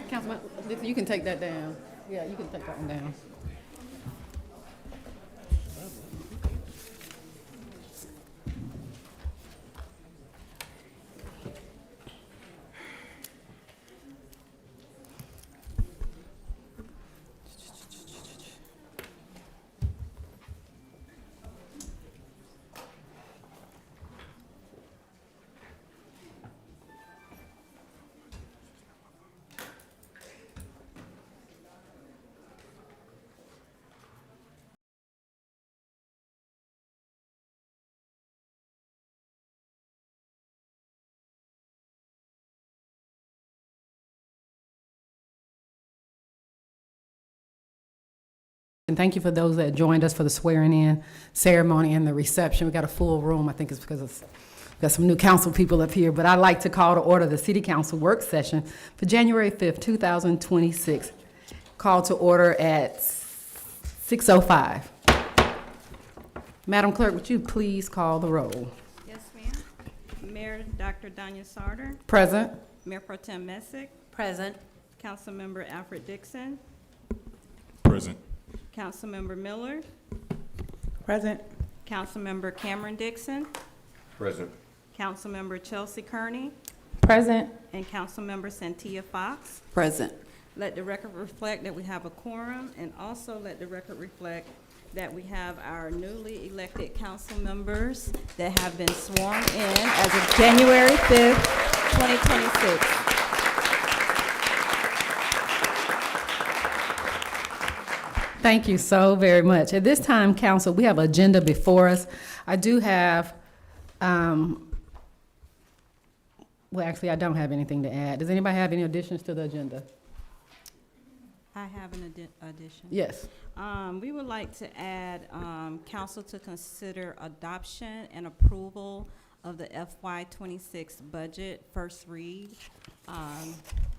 Councilman, you can take that down. Yeah, you can take that one down. And thank you for those that joined us for the swearing-in ceremony and the reception. We got a full room. I think it's because we got some new council people up here. But I'd like to call to order the City Council work session for January 5th, 2026. Call to order at 6:05. Madam Clerk, would you please call the roll? Yes, ma'am. Mayor Dr. Danya Sarter, Present. Mayor Pro Tem Messick, Present. Councilmember Alfred Dixon, Present. Councilmember Miller, Present. Councilmember Cameron Dixon, Present. Councilmember Chelsea Kearney, Present. and Councilmember Santia Fox. Present. Let the record reflect that we have a quorum, and also let the record reflect that we have our newly elected council members that have been sworn in as of January 5th, 2026. Thank you so very much. At this time, council, we have an agenda before us. I do have, well, actually, I don't have anything to add. Does anybody have any additions to the agenda? I have an addition. Yes. We would like to add, council to consider adoption and approval of the FY '26 budget, first read,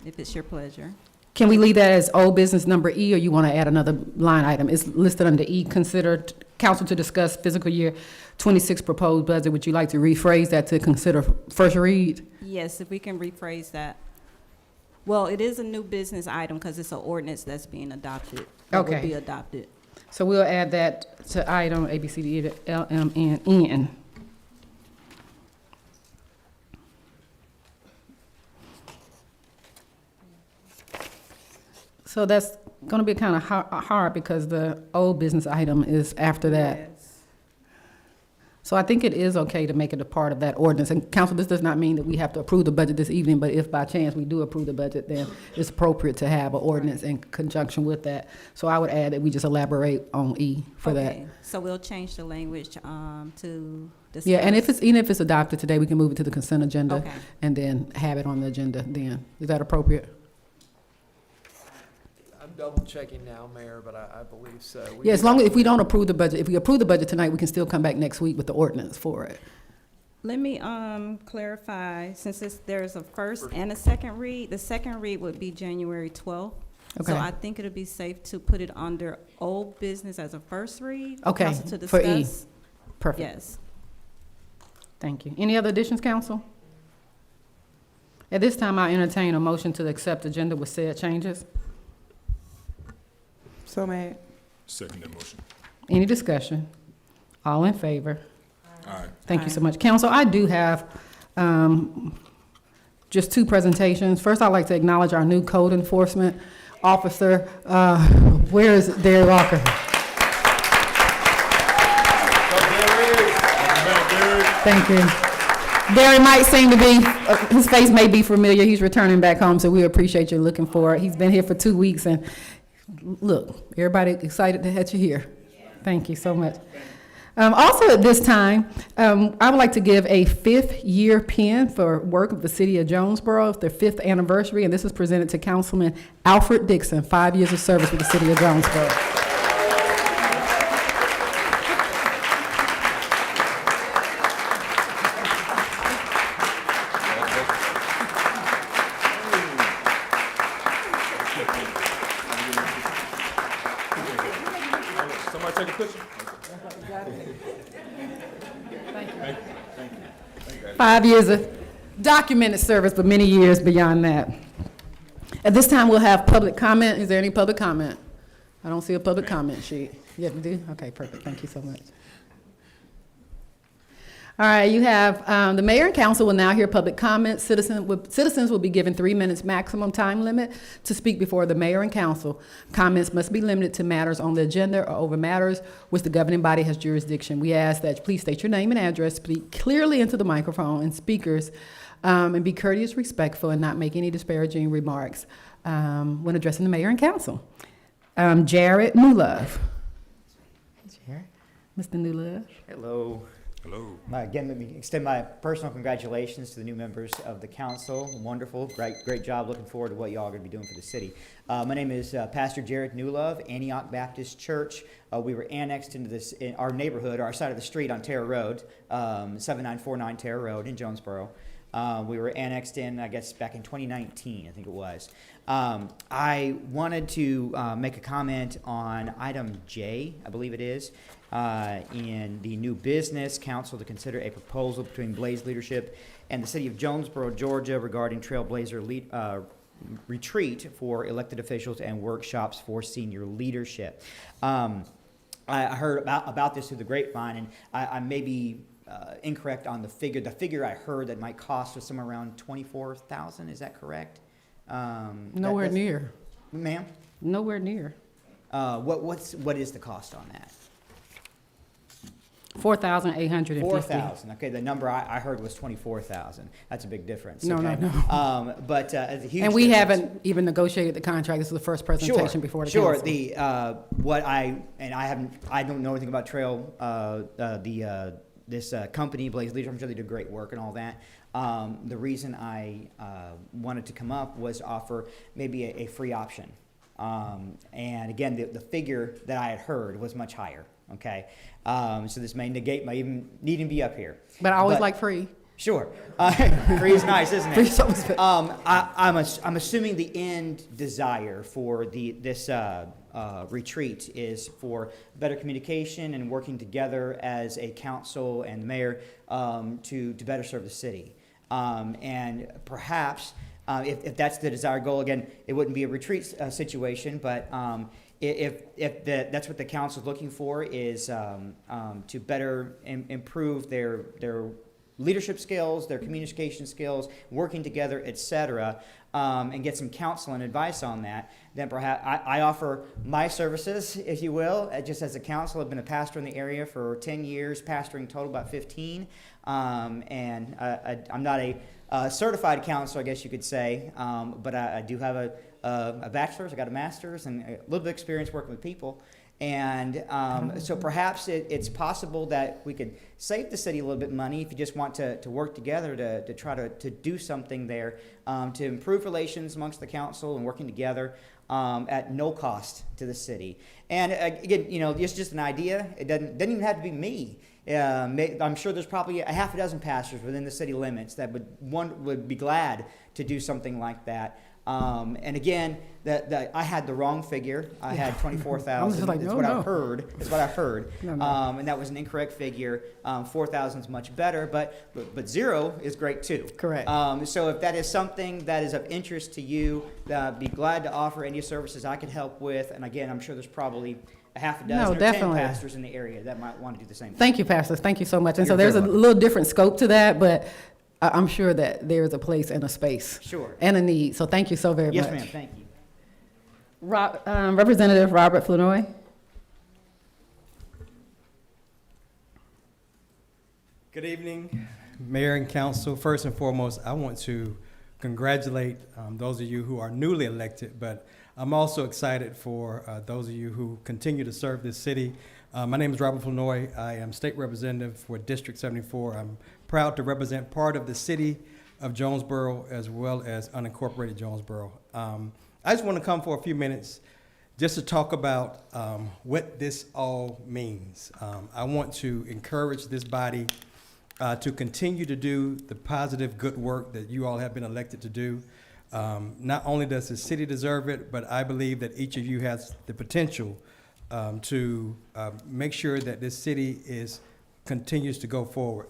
if it's your pleasure. Can we leave that as old business number E, or you want to add another line item? It's listed under E, consider council to discuss fiscal year '26 proposed budget. Would you like to rephrase that to consider first read? Yes, if we can rephrase that. Well, it is a new business item because it's an ordinance that's being adopted. That Okay. will be adopted. So we'll add that to item A, B, C, D, E, L, M, N, N. So that's going to be kind of hard because the old business item is after that. Yes. So I think it is okay to make it a part of that ordinance. And council, this does not mean that we have to approve the budget this evening, but if by chance we do approve the budget, then it's appropriate to have an ordinance in conjunction with that. So I would add that we just elaborate on E for that. Okay, so we'll change the language, to discuss. Yeah, and even if it's adopted today, we can move it to the consent agenda Okay. and then have it on the agenda then. Is that appropriate? I'm double checking now, Mayor, but I believe so. Yeah, as long as, if we don't approve the budget, if we approve the budget tonight, we can still come back next week with the ordinance for it. Let me clarify, since there's a first and a second read, the second read would be January 12th. Okay. So I think it'd be safe to put it under old business as a first read. Okay, Council to for E. discuss. Perfect. Yes. Thank you. Any other additions, council? At this time, I entertain a motion to accept agenda with said changes. So made. Second that motion. Any discussion? All in favor? Aye. Thank you so much. Council, I do have just two presentations. First, I'd like to acknowledge our new code enforcement officer. Where is Derry Walker? Thank you. Derry might seem to be, his face may be familiar. He's returning back home, so we appreciate you looking for it. He's been here for 2 weeks, and look, everybody excited to have you here. Thank you so much. Also at this time, I would like to give a 5th-year pin for work of the City of Jonesboro, their 5th anniversary, and this is presented to Councilman Alfred Dixon, 5 years of service with the City of Jonesboro. Somebody take a picture? 5 5 years of documented service, but many years beyond that. At this time, we'll have public comment. Is there any public comment? I don't see a public comment sheet. Yeah, we do? Okay, perfect. Thank you so much. All right, you have, the mayor and council will now hear public comments. Citizens will be given 3 minutes maximum time limit to speak before the mayor and council. Comments must be limited to matters on the agenda or over matters which the governing body has jurisdiction. We ask that you please state your name and address, speak clearly into the microphone and speakers, and be courteous, respectful, and not make any disparaging remarks when addressing the mayor and council. Jared Newlove. Mr. Newlove. Hello. Hello. Again, let me extend my personal congratulations to the new members of the council. Wonderful, great job. Looking forward to what y'all are going to be doing for the city. My name is Pastor Jared Newlove, Antioch Baptist Church. We were annexed into this in our neighborhood, our side of the street on Terra Road, 7949 Terra Road in Jonesboro. We were annexed in, I guess, back in 2019, I think it was. I wanted to make a comment on item J, I believe it is, in the new business council to consider a proposal between Blaze Leadership and the city of Jonesboro, Georgia regarding Trailblazer retreat for elected officials and workshops for senior leadership. I heard about this through the grapevine, and I may be incorrect on the figure. The figure I heard that might cost was somewhere around $24,000. Is that correct? Nowhere near. Ma'am? Nowhere near. What is the cost on that? 4,850. 4,000. Okay, the number I heard was 24,000. That's a big difference. No, okay? no. But it's a huge And we difference. haven't even negotiated the contract. This is the first presentation before the sure. council. I don't know anything about Trail. This company, Blaze Leadership, I'm sure they do great work and all that. The reason I wanted to come up was to offer maybe a free option. And again, the figure that I had heard was much higher. Okay, so this may negate my even needing to be up here. But I always like free. Sure, free is nice, isn't it? Free is always good. I'm assuming the end desire for this retreat is for better communication and working together as a council and mayor to better serve the city. And perhaps if that's the desired goal, again, it wouldn't be a retreat situation, but that's what the council is looking for is to better improve their leadership skills, their communication skills, working together, etc., and get some counsel and advice on that, then perhaps I offer my services, if you will, just as a counsel. I've been a pastor in the area for 10 years, pastoring total about 15, and I'm not a certified counselor, I guess you could say, but I do have a bachelor's, I got a master's, and a little bit of experience working with people. And so perhaps it's possible that we could save the city a little bit of money if you just want to work together to try to do something there to improve relations amongst the council and working together at no cost to the city. And again, it's just an idea. It doesn't even have to be me. I'm sure there's probably a half a dozen pastors within the city limits that would be glad to do something like that. And again, I had the wrong figure. I had 24,000. Like, That's no, what no. I heard. That's what I heard. No. And that was an incorrect figure. 4,000 is much better, but zero is great too. Correct. So if that is something that is of interest to you, be glad to offer any services I can help with. And again, I'm sure there's probably a half a dozen or 10 definitely. pastors in the area that might want to do the same thing. Thank you, pastors. Thank you so much. And so You're there's a very welcome. little different scope to that, but I'm sure that there's a place and a space Sure. and a need. So thank you so very Yes, much. ma'am. Thank you. Representative Robert Flournoy. Good evening, Mayor and Council. First and foremost, I want to congratulate those of you who are newly elected, but I'm also excited for those of you who continue to serve this city. My name is Robert Flournoy. I am State Representative for District 74. I'm proud to represent part of the city of Jonesboro as well as unincorporated Jonesboro. I just want to come for a few minutes just to talk about what this all means. I want to encourage this body to continue to do the positive, good work that you all have been elected to do. Not only does the city deserve it, but I believe that each of you has the potential to make sure that this city continues to go forward.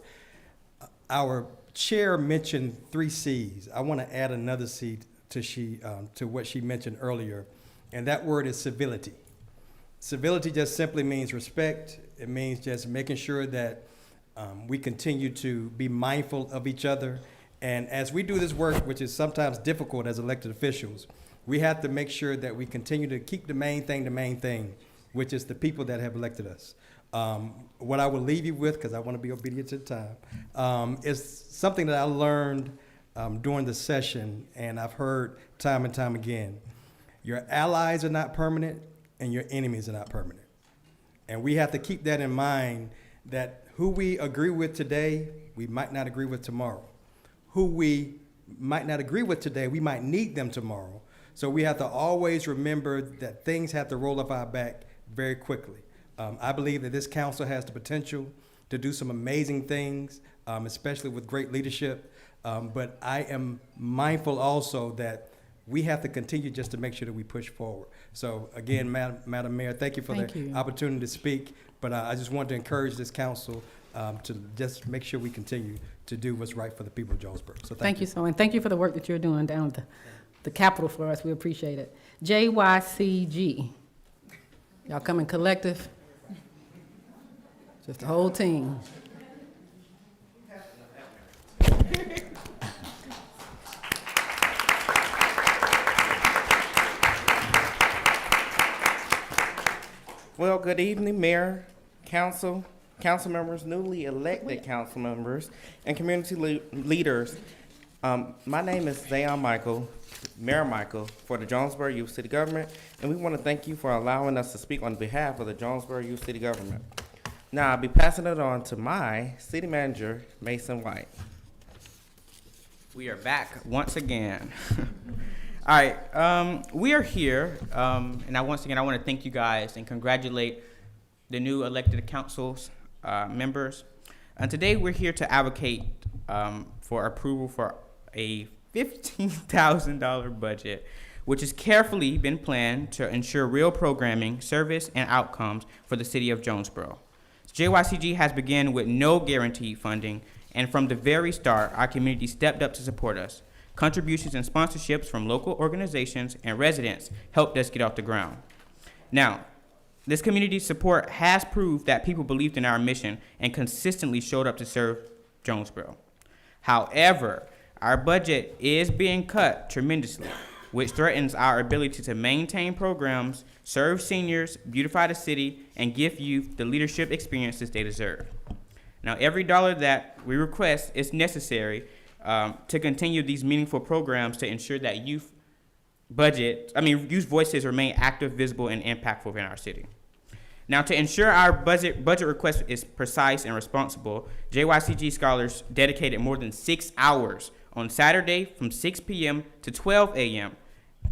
Our chair mentioned 3 C's. I want to add another C to what she mentioned earlier, and that word is civility. Civility just simply means respect. It means just making sure that we continue to be mindful of each other. And as we do this work, which is sometimes difficult as elected officials, we have to make sure that we continue to keep the main thing, which is the people that have elected us. What I will leave you with, because I want to be obedient to the time, is something that I learned during the session, and I've heard time and time again. Your allies are not permanent, and your enemies are not permanent. And we have to keep that in mind, that who we agree with today, we might not agree with tomorrow. Who we might not agree with today, we might need them tomorrow. So we have to always remember that things have to roll off our back very quickly. I believe that this council has the potential to do some amazing things, especially with great leadership. But I am mindful also that we have to continue just to make sure that we push forward. So again, Madam Mayor, thank you for Thank the you. opportunity to speak. But I just want to encourage this council to just make sure we continue to do what's right for the people of Jonesboro. So Thank you so much. Thank you for the work that you're doing down at the Capitol for us. We appreciate it. JYCG. Y'all coming collective? Just the whole team. Well, good evening, Mayor, Council, council members, newly elected council members, and community leaders. My name is Zayon Michael, Mayor Michael, for the Jonesboro Youth City Government, and we want to thank you for allowing us to speak on behalf of the Jonesboro Youth City Government. Now, I'll be passing it on to my city manager, Mason White. We are back once again. All right, we are here, and once again, I want to thank you guys and congratulate the new elected council's members. And today, we're here to advocate for approval for a $15,000 budget, which has carefully been planned to ensure real programming, service, and outcomes for the city of Jonesboro. JYCG has begun with no guaranteed funding, and from the very start, our community stepped up to support us. Contributions and sponsorships from local organizations and residents helped us get off the ground. Now, this community support has proved that people believed in our mission and consistently showed up to serve Jonesboro. However, our budget is being cut tremendously, which threatens our ability to maintain programs, serve seniors, beautify the city, and give youth the leadership experiences they deserve. Now, every dollar that we request is necessary to continue these meaningful programs to ensure that youth voices remain active, visible, and impactful in our city. Now, to ensure our budget request is precise and responsible, JYCG scholars dedicated more than 6 hours on Saturday from 6 p.m. to 12 a.m.,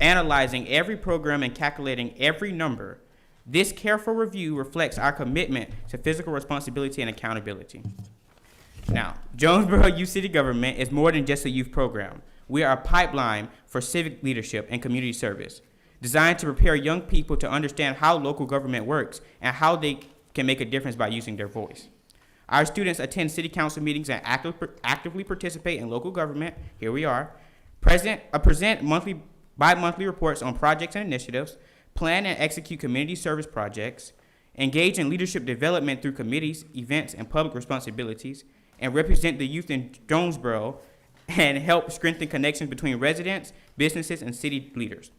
analyzing every program and calculating every number. This careful review reflects our commitment to fiscal responsibility and accountability. Now, Jonesboro Youth City Government is more than just a youth program. We are a pipeline for civic leadership and community service, designed to prepare young people to understand how local government works and how they can make a difference by using their voice. Our students attend city council meetings and actively participate in local government. Here we are. Present bi-monthly reports on projects and initiatives, plan and execute community service projects, engage in leadership development through committees, events, and public responsibilities, and represent the youth in Jonesboro and help strengthen connections between residents, businesses, and city leaders.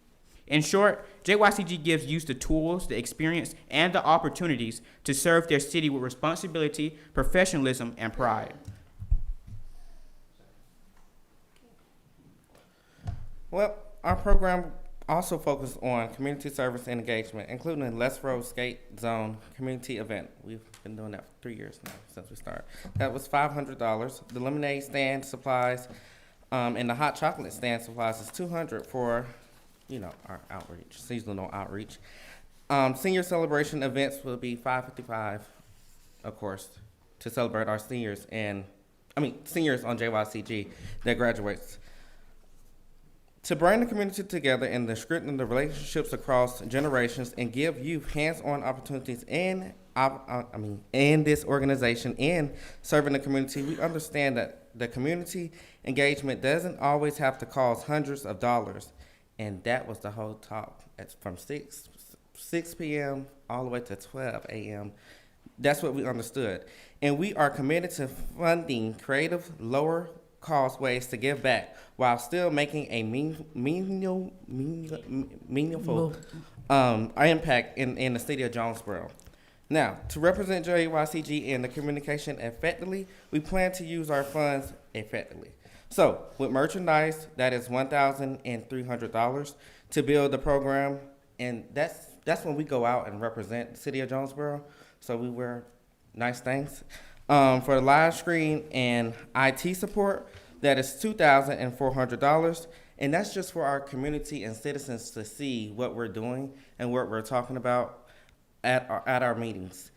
In short, JYCG gives youth the tools, the experience, and the opportunities to serve their city with responsibility, professionalism, and pride. Well, our program also focused on community service and engagement, including the Les Road Skate Zone community event. We've been doing that for 3 years now since we started. That was $500. The lemonade stand supplies and the hot chocolate stand supplies is $200 for, our outreach, seasonal outreach. Senior celebration events will be $555, of course, to celebrate our seniors seniors on JYCG that graduates. To bring the community together and to strengthen the relationships across generations and give youth hands-on opportunities in in this organization and serving the community, we understand that the community engagement doesn't always have to cost hundreds of dollars. And that was the whole talk. From 6 p.m. all the way to 12 a.m. That's what we understood. And we are committed to funding creative, lower cost ways to give back while still making a meaningful impact in the city of Jonesboro. Now, to represent JYCG in the communication effectively, we plan to use our funds effectively. So, with merchandise, that is $1,300 to build the program, and that's when we go out and represent the city of Jonesboro. So we wear nice things. For the live screen and IT support, that is $2,400, and that's just for our community and citizens to see what we're doing and what we're talking about at our meetings.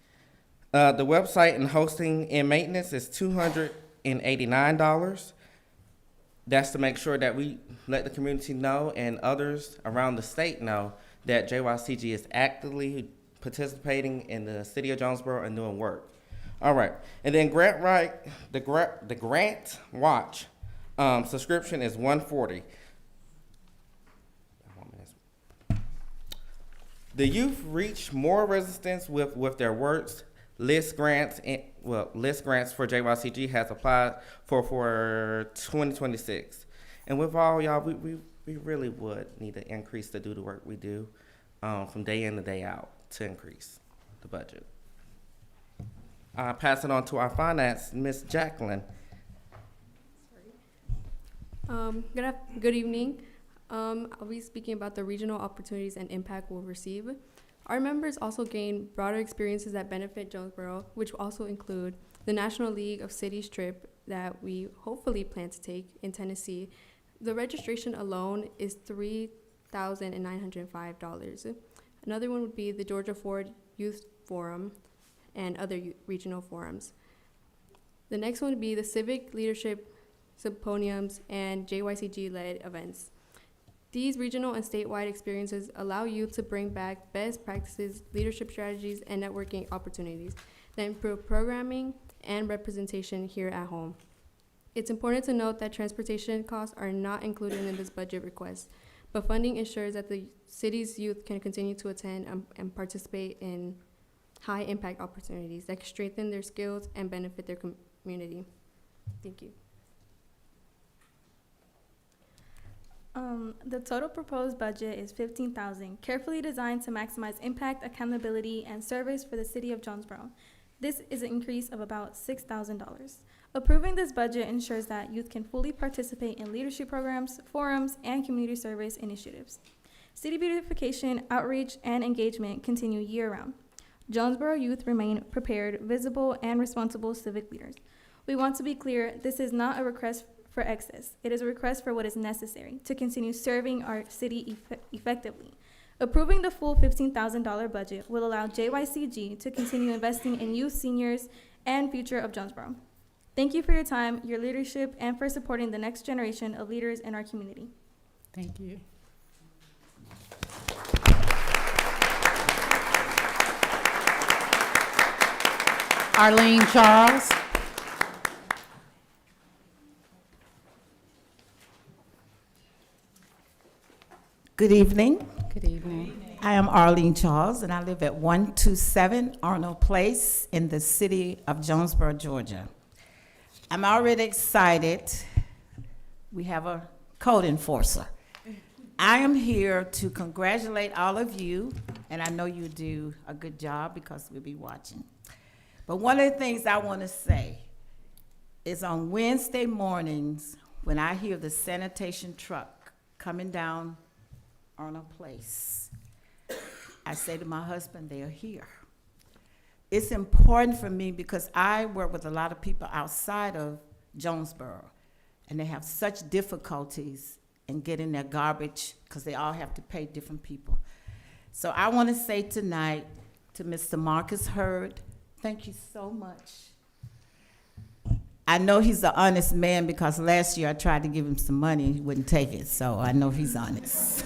The website and hosting and maintenance is $289. That's to make sure that we let the community know and others around the state know that JYCG is actively participating in the city of Jonesboro and doing work. All right, and then the Grant Watch subscription is $140. The youth reach more resistance with their works. List grants for JYCG has applied for 2026. And with all y'all, we really would need to increase to do the work we do from day in to day out to increase the budget. I pass it on to our finance, Ms. Jacqueline. Good evening. I'll be speaking about the regional opportunities and impact we'll receive. Our members also gain broader experiences that benefit Jonesboro, which also include the National League of Cities trip that we hopefully plan to take in Tennessee. The registration alone is $3,905. Another one would be the Georgia Ford Youth Forum and other regional forums. The next one would be the Civic Leadership Symposiums and JYCG-led events. These regional and statewide experiences allow youth to bring back best practices, leadership strategies, and networking opportunities that improve programming and representation here at home. It's important to note that transportation costs are not included in this budget request, but funding ensures that the city's youth can continue to attend and participate in high-impact opportunities that can strengthen their skills and benefit their community. Thank you. The total proposed budget is $15,000, carefully designed to maximize impact, accountability, and service for the city of Jonesboro. This is an increase of about $6,000. Approving this budget ensures that youth can fully participate in leadership programs, forums, and community service initiatives. City beautification, outreach, and engagement continue year-round. Jonesboro youth remain prepared, visible, and responsible civic leaders. We want to be clear, this is not a request for excess. It is a request for what is necessary to continue serving our city effectively. Approving the full $15,000 budget will allow JYCG to continue investing in youth, seniors, and future of Jonesboro. Thank you for your time, your leadership, and for supporting the next generation of leaders in our community. Thank you. Arlene Charles. Good evening. Good evening. I am Arlene Charles, and I live at 127 Arnold Place in the city of Jonesboro, Georgia. I'm already excited. We have a code enforcer. I am here to congratulate all of you, and I know you do a good job because we'll be watching. But one of the things I want to say is on Wednesday mornings, when I hear the sanitation truck coming down Arnold Place, I say to my husband, they are here. It's important for me because I work with a lot of people outside of Jonesboro, and they have such difficulties in getting their garbage because they all have to pay different people. So I want to say tonight to Mr. Marcus Hurd, thank you so much. I know he's an honest man because last year I tried to give him some money, he wouldn't take it, so I know he's honest.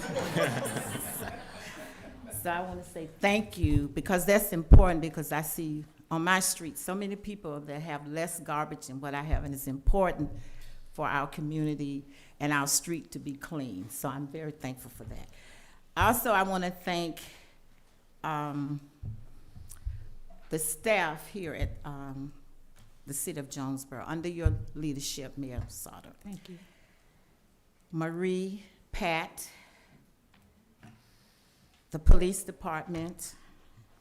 So I want to say thank you, because that's important, because I see on my street so many people that have less garbage than what I have, and it's important for our community and our street to be clean. So I'm very thankful for that. Also, I want to thank the staff here at the City of Jonesboro, under your leadership, Mayor Sauter. Thank you. Marie, Pat, the police department,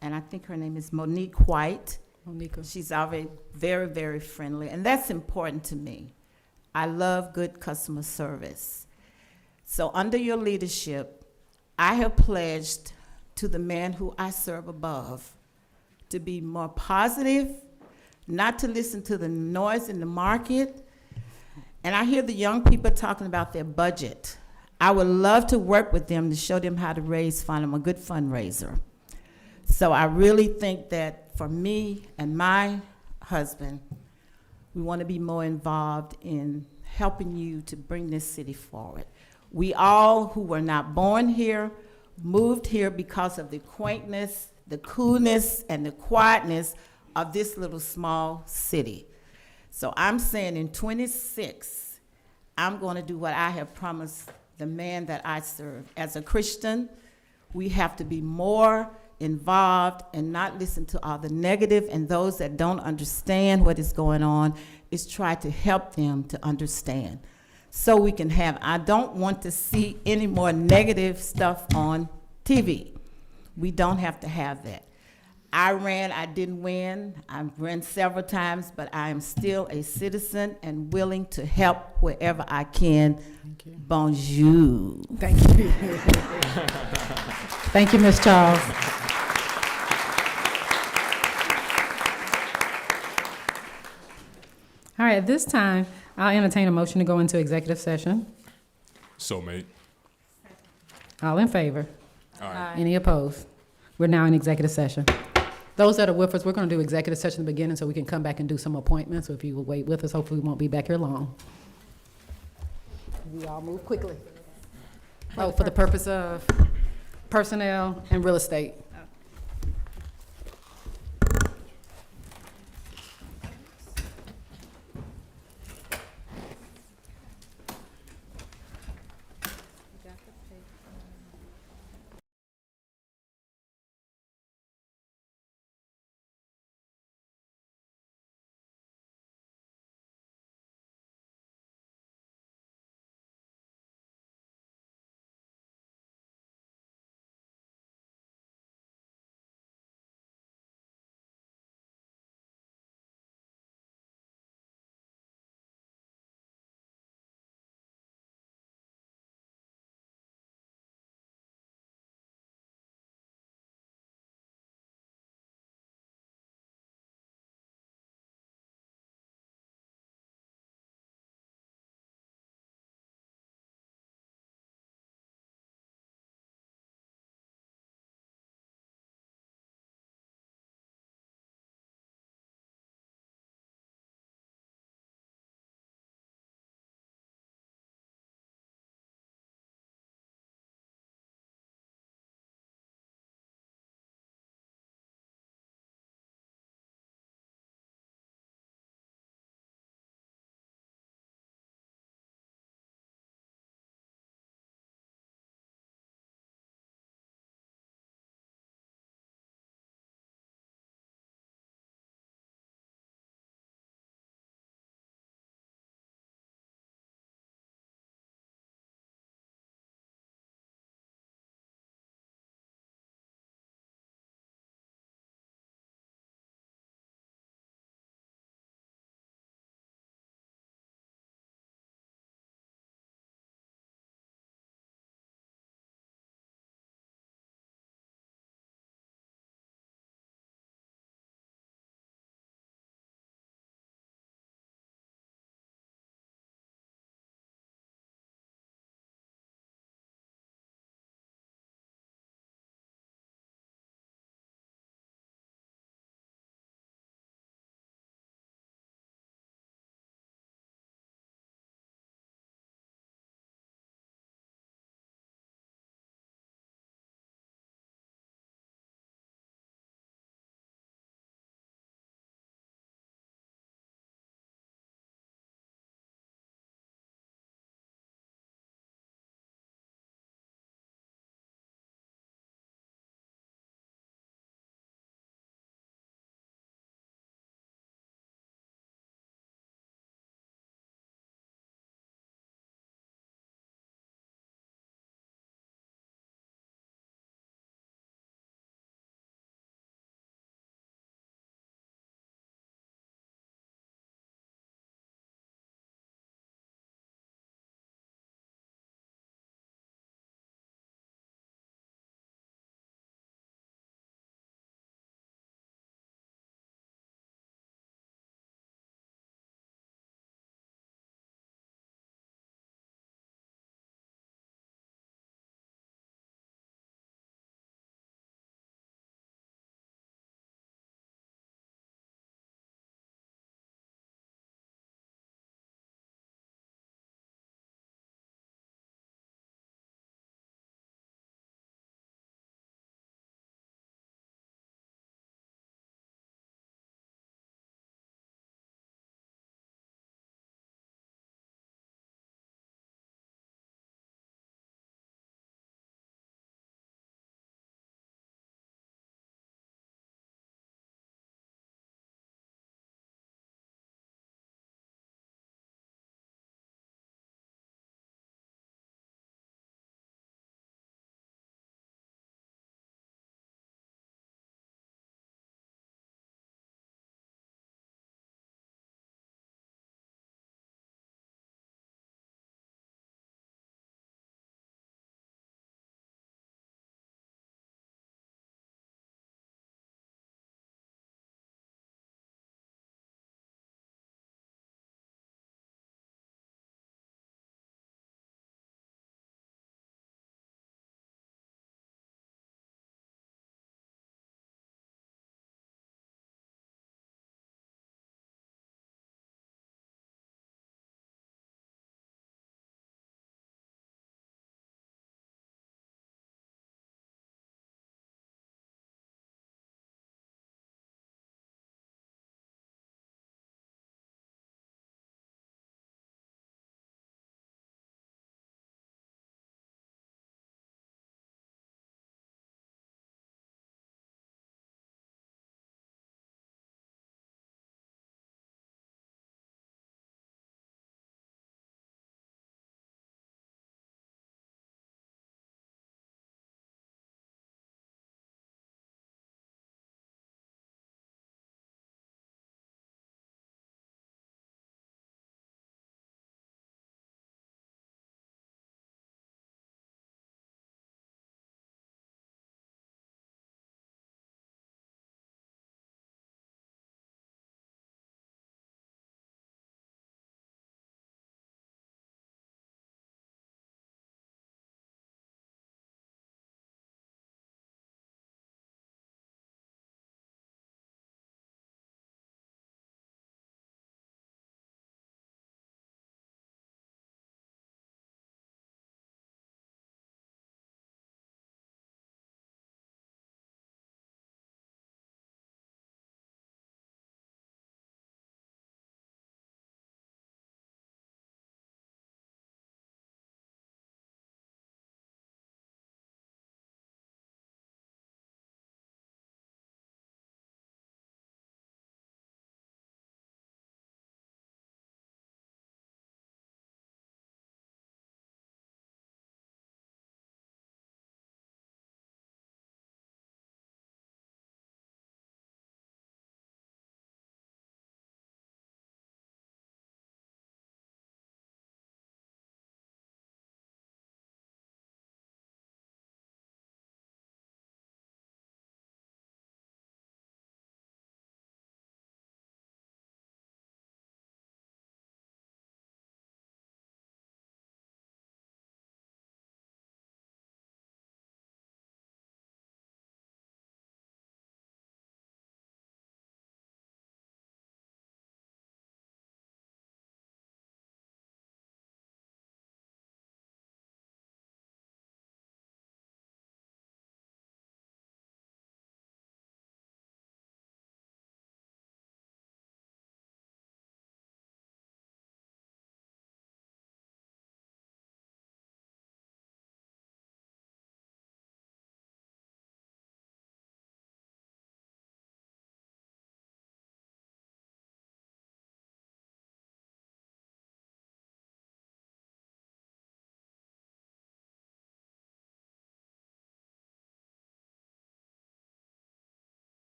and I think her name is Monique White. Monica. She's already very, very friendly, and that's important to me. I love good customer service. So under your leadership, I have pledged to the man who I serve above to be more positive, not to listen to the noise in the market. And I hear the young people talking about their budget. I would love to work with them to show them how to find them a good fundraiser. So I really think that for me and my husband, we want to be more involved in helping you to bring this city forward. We all who were not born here moved here because of the quaintness, the coolness, and the quietness of this little small city. So I'm saying in 26, I'm going to do what I have promised the man that I serve. As a Christian, we have to be more involved and not listen to all the negative, and those that don't understand what is going on is try to help them to understand. So we can have, I don't want to see any more negative stuff on TV. We don't have to have that. I didn't win. I ran several times, but I am still a citizen and willing to help wherever I can. Thank you. Bonjour. Thank you. Thank you, Ms. Charles. All right, at this time, I'll entertain a motion to go into executive session. So made. All in favor? Aye. Any opposed? We're now in executive session. Those that are with us, we're going to do executive session at the beginning so we can come back and do some appointments. So if you will wait with us, hopefully we won't be back here long. We all move quickly. Oh, for the purpose of personnel and real estate.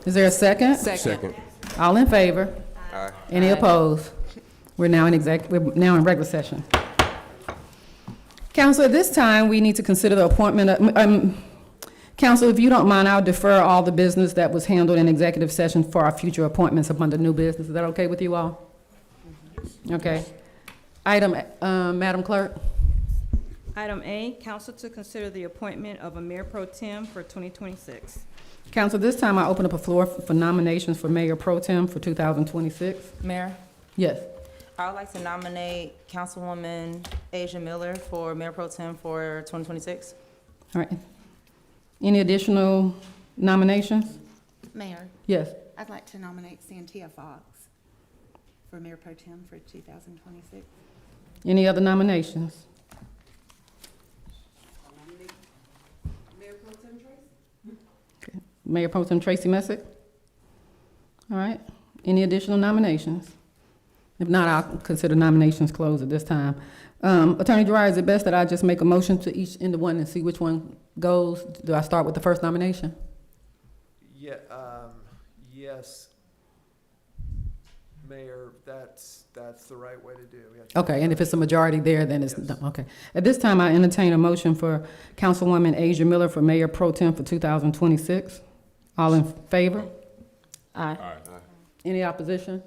Is there a second? Second. All in favor? Aye. Any opposed? We're now in regular session. Council, at this time, we need to consider the appointment of, Council, if you don't mind, I'll defer all the business that was handled in executive session for our future appointments up under new business. Is that okay with you all? Okay. Item, Madam Clerk? Item A, council to consider the appointment of a mayor pro tem for 2026. Council, this time I open up a floor for nominations for Mayor Pro Tem for 2026. Mayor, Yes. I would like to nominate Councilwoman Asia Miller for Mayor Pro Tem for 2026. All right. Any additional nominations? Mayor, Yes. I'd like to nominate Santia Fox for Mayor Pro Tem for 2026. Any other nominations? Okay. Mayor Pro Tem Tracy Messick? All right. Any additional nominations? If not, I'll consider nominations closed at this time. Attorney Dwyer, is it best that I just make a motion to each end of one and see which one goes? Do I start with the first nomination? Yeah, yes, Mayor, that's the right way to do it. We have to- Okay, and if it's a majority there, then it's, Yes. okay. At this time, I entertain a motion for Councilwoman Asia Miller for Mayor Pro Tem for 2026. All in favor? Aye. Aye. Any opposition?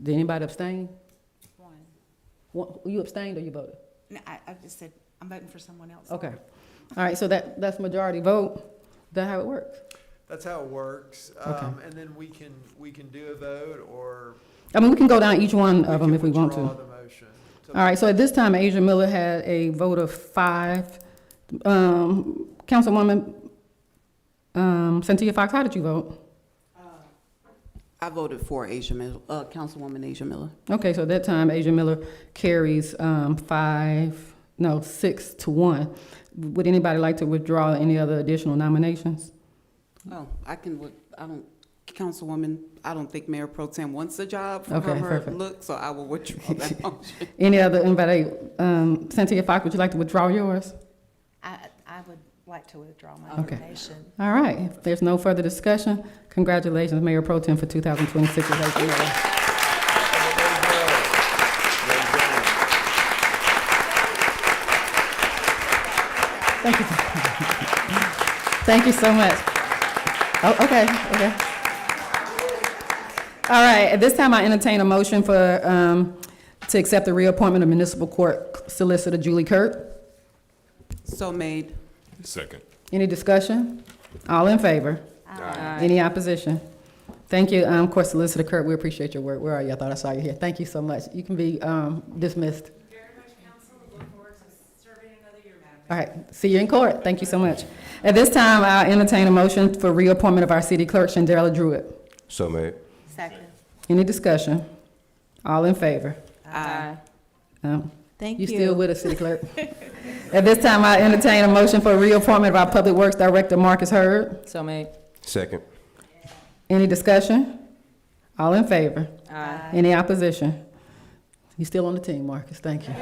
Did anybody abstain? You abstained or you voted? No, I just said, I'm voting for someone else. Okay. All right, so that's majority vote. Is that how it works? That's how it works. Okay. And then we can do a vote, or I mean, we can go down each one of them if we want to. withdraw the motion. All right, so at this time, Asia Miller had a vote of 5. Councilwoman Cynthia Fox, how did you vote? I voted for Asia Miller, Councilwoman Asia Miller. Okay, so at that time, Asia Miller carries 6 to 1. Would anybody like to withdraw any other additional nominations? Oh, Councilwoman, I don't think Mayor Pro Tem wants a job for Okay, her perfect. look, so I will withdraw that motion. Any other, anybody, Cynthia Fox, would you like to withdraw yours? I would like to withdraw my Okay. nomination. All right, if there's no further discussion, congratulations, Mayor Pro Tem for 2026. with Asia Miller. Thank you. Thank you so much. Oh, okay. All right, at this time, I entertain a motion for, to accept the reappointment of Municipal Court Solicitor Julie Kurt. So made. Second. Any discussion? All in favor? Any opposition? Thank you, Court Solicitor Kurt, we appreciate your work. Where are you? I thought I saw you here. Thank you so much. You can be dismissed. Very much, Council. Look forward to serving another year, Madam. All right, see you in court. Thank you so much. At this time, I entertain a motion for reappointment of our city clerk, Shandera Druitt. So made. Second. Any discussion? All in favor? Aye. Thank You still with us, city clerk? At this time, I entertain a motion for reappointment of our Public Works Director, Marcus Hurd. So made. Second. Any discussion? All in favor? Aye. Any opposition? You still on the team, Marcus, thank you.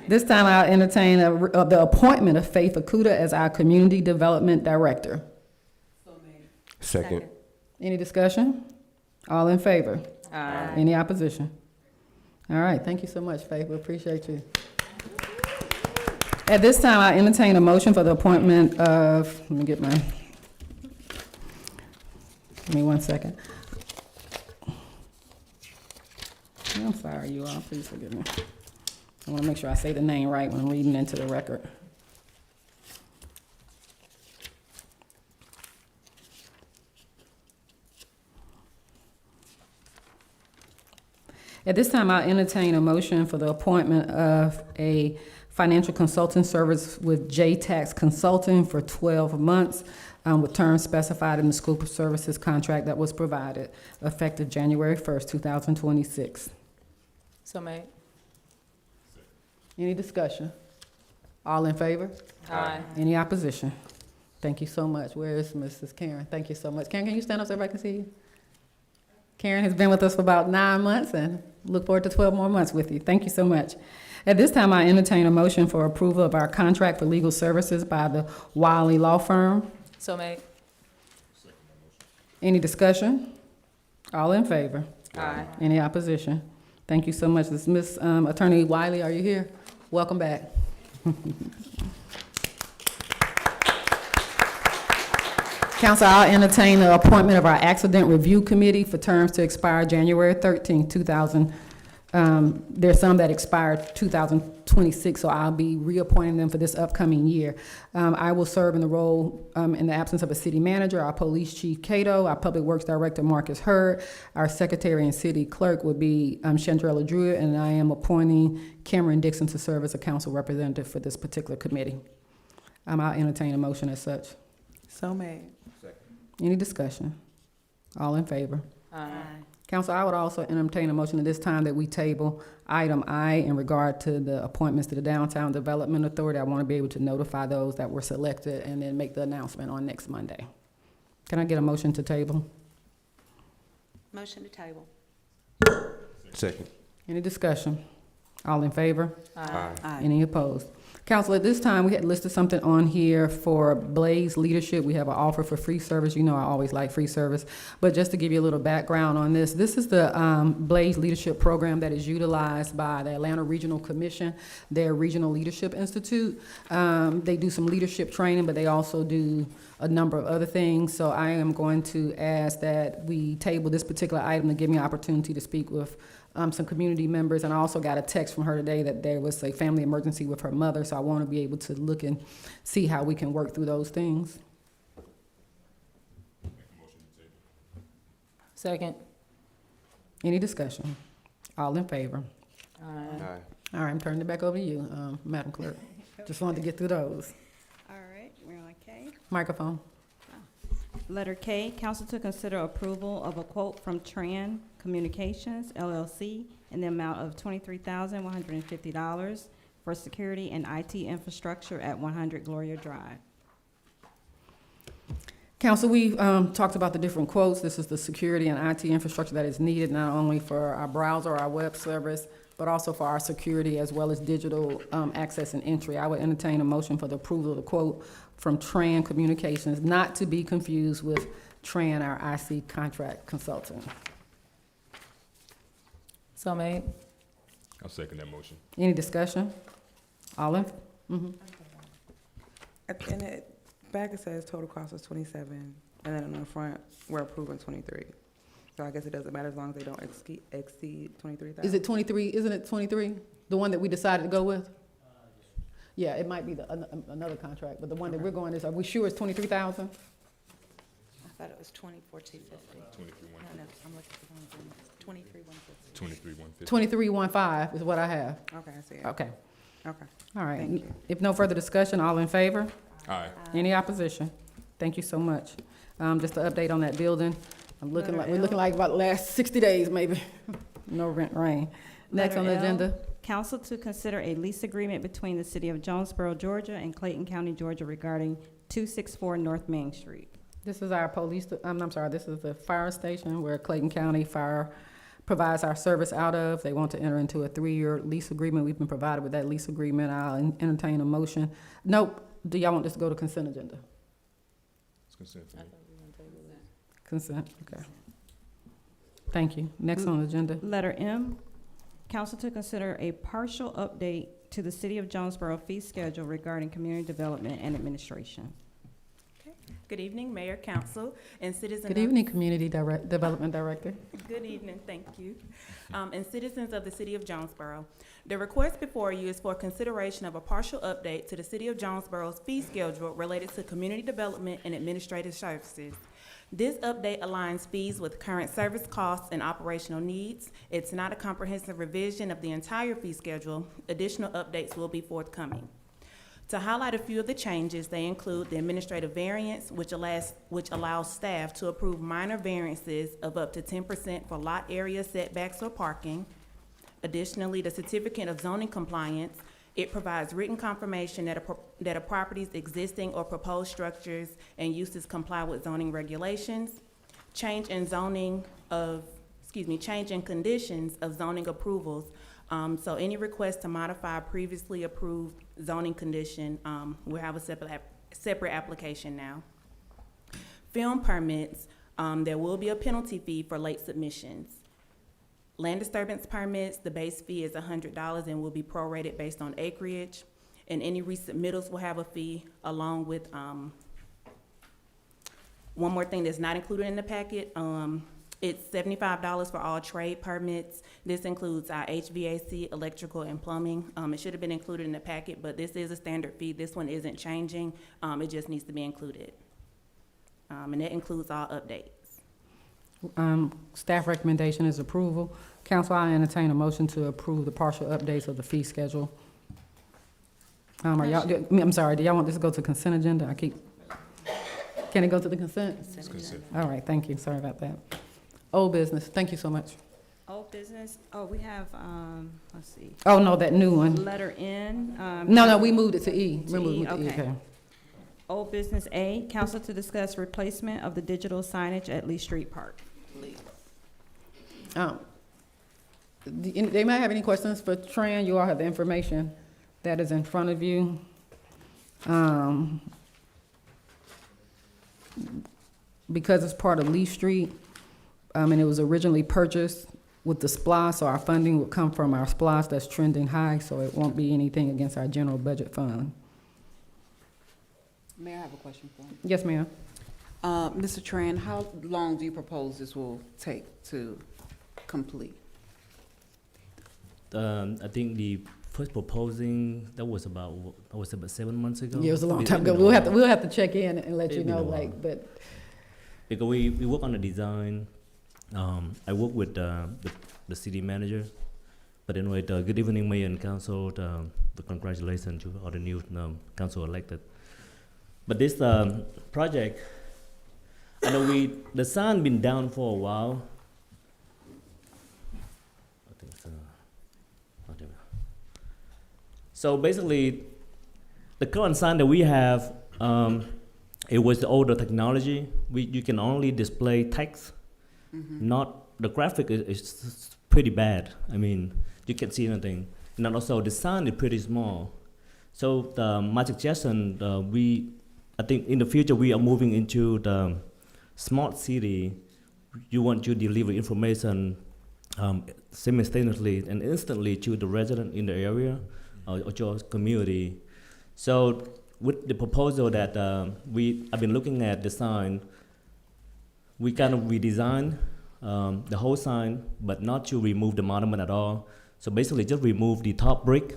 This time I'll entertain the appointment of Faith Akuta as our Community Development Director. Second. Any discussion? All in favor? Aye. Any opposition? All right, thank you so much, Faith, we appreciate you. At this time, I entertain a motion for the appointment of, let me get my, give me 1 second. I'm sorry, you all, please forgive me. I want to make sure I say the name right when I'm reading into the record. At this time, I'll entertain a motion for the appointment of a financial consulting service with J-Tax Consulting for 12 months with terms specified in the scope of services contract that was provided, effective January 1st, 2026. So made. Any discussion? All in favor? Aye. Any opposition? Thank you so much. Where is Mrs. Karen? Thank you so much. Karen, can you stand up so everybody can see you? Karen has been with us for about 9 months and look forward to 12 more months with you. Thank you so much. At this time, I entertain a motion for approval of our contract for legal services by the Wiley Law Firm. So made. Any discussion? All in favor? Aye. Any opposition? Thank you so much. This Ms. Attorney Wiley, are you here? Welcome back. Council, I'll entertain the appointment of our Accident Review Committee for terms to expire January 13, 2000. There's some that expired 2026, so I'll be reappointing them for this upcoming year. I will serve in the role, in the absence of a city manager, our police chief Cato, our public works director Marcus Hurd, our secretary and city clerk would be Chandrella Druid, and I am appointing Cameron Dixon to serve as a council representative for this particular committee. I'll entertain a motion as such. So made. Any discussion? All in favor? Aye. Council, I would also entertain a motion at this time that we table item I in regard to the appointments to the Downtown Development Authority. I want to be able to notify those that were selected and then make the announcement on next Monday. Can I get a motion to table? Motion to table. Second. Any discussion? All in favor? Aye. Aye. Any opposed? Council, at this time, we had listed something on here for Blaze Leadership. We have an offer for free service. You know I always like free service. But just to give you a little background on this, this is the Blaze Leadership Program that is utilized by the Atlanta Regional Commission, their Regional Leadership Institute. They do some leadership training, but they also do a number of other things. So I am going to ask that we table this particular item to give me an opportunity to speak with some community members. And I also got a text from her today that there was a family emergency with her mother, so I want to be able to look and see how we can work through those things. Second. Any discussion? All in favor? Aye. All right, I'm turning it back over to you, Madam Clerk. Just wanted to get through those. All right, we're on K. Microphone. Letter K, council to consider approval of a quote from Tran Communications LLC in the amount of $23,150 for security and IT infrastructure at 100 Gloria Drive. Council, we talked about the different quotes. This is the security and IT infrastructure that is needed not only for our browser, our web service, but also for our security as well as digital access and entry. I would entertain a motion for the approval of the quote from Tran Communications, not to be confused with Tran, our IC contract consultant. So made. I'll second that motion. Any discussion? All in? Mm-hmm. And it, back it says total cost was 27, and then on the front, we're approving 23. So I guess it doesn't matter as long as they don't exceed 23,000. Is it 23? Isn't it 23? The one that we decided to go with? Yeah, it might be another contract, but the one that we're going is, are we sure it's 23,000? I thought it was 24,250. 23,150. No, I'm looking for the wrong thing. 23,150. 23,150. 2315 is what I have. Okay, I see it. Okay, Okay. all right. Thank you. If no further discussion, all in favor? Aye. Any opposition? Thank you so much. Just an update on that building. I'm looking like, we're looking like about the last 60 days, maybe. No rent, rain. Next on the Letter L, agenda. council to consider a lease agreement between the city of Jonesboro, Georgia and Clayton County, Georgia regarding 264 North Main Street. This is our police, I'm sorry, this is the fire station where Clayton County Fire provides our service out of. They want to enter into a 3-year lease agreement. We've been provided with that lease agreement. I'll entertain a motion. Nope, do y'all want this to go to consent agenda? It's consent for me. Consent, okay. Thank you. Next on the agenda. Letter M, council to consider a partial update to the city of Jonesboro fee schedule regarding community development and administration. Good evening, Mayor, Council, and citizens. Good evening, Community Development Director. Good evening, thank you. And citizens of the city of Jonesboro. The request before you is for consideration of a partial update to the city of Jonesboro's fee schedule related to community development and administrative services. This update aligns fees with current service costs and operational needs. It's not a comprehensive revision of the entire fee schedule. Additional updates will be forthcoming. To highlight a few of the changes, they include the administrative variance, which allows staff to approve minor variances of up to 10% for lot area setbacks or parking. Additionally, the certificate of zoning compliance, it provides written confirmation that a property's existing or proposed structures and uses comply with zoning regulations. Change in conditions of zoning approvals. So any request to modify a previously approved zoning condition, we'll have a separate application now. Film permits, There will be a penalty fee for late submissions. Land disturbance permits, the base fee is $100 and will be prorated based on acreage. And any resubmittals will have a fee along with, one more thing that's not included in the packet. It's $75 for all trade permits. This includes our HVAC, electrical, and plumbing. It should have been included in the packet, but this is a standard fee. This one isn't changing. It just needs to be included. And that includes all updates. Staff recommendation is approval. Council, I entertain a motion to approve the partial updates of the fee schedule. Are y'all, I'm sorry, do y'all want this to go to consent agenda? Can it go to the consent? It's consent. All right, thank you, sorry about that. Old business, thank you so much. Old business, we have, let's see, Oh, no, that new one. letter N. No, we moved it to E. To We moved E, it to E, okay. Old business A, council to discuss replacement of the digital signage at Lee Street Park. They might have any questions for Tran. You all have the information that is in front of you. Because it's part of Lee Street, and it was originally purchased with the SPLOST, so our funding will come from our SPLOST that's trending high, so it won't be anything against our general budget fund. Mayor, I have a question for you. Yes, ma'am. Mr. Tran, how long do you propose this will take to complete? I think the first proposing, that was about 7 months ago. Yeah, it was a long It's time been ago. a We'll while. have to check in and let It's you been a know, while. but Because we work on the design. I work with the city manager. But anyway, good evening, Mayor and Council. The congratulations to all the new council elected. But this project, I know the sign been down for a while. I think it's, whatever. So basically, the current sign that we have, it was the older technology. You can only display text, not the graphic is pretty bad. I mean, you can't see anything. And also the sign is pretty small. So my suggestion, I think in the future we are moving into the smart city. You want to deliver information simultaneously and instantly to the resident in the area or your community. So with the proposal that I've been looking at the sign, we kind of redesigned the whole sign, but not to remove the monument at all. So basically just remove the top brick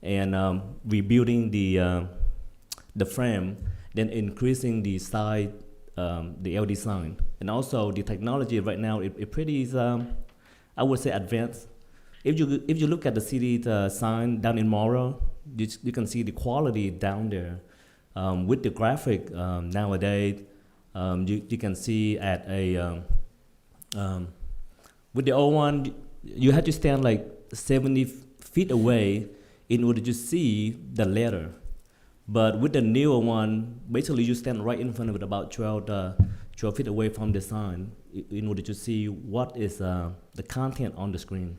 and rebuilding the frame, then increasing the side, the LED sign. And also the technology right now, it pretty is, I would say advanced. If you look at the city sign down in Morrow, you can see the quality down there. With the graphic nowadays, you can see at a, with the old one, you had to stand like 70 feet away in order to see the letter. But with the newer one, basically you stand right in front of it, about 12 feet away from the sign, in order to see what is the content on the screen.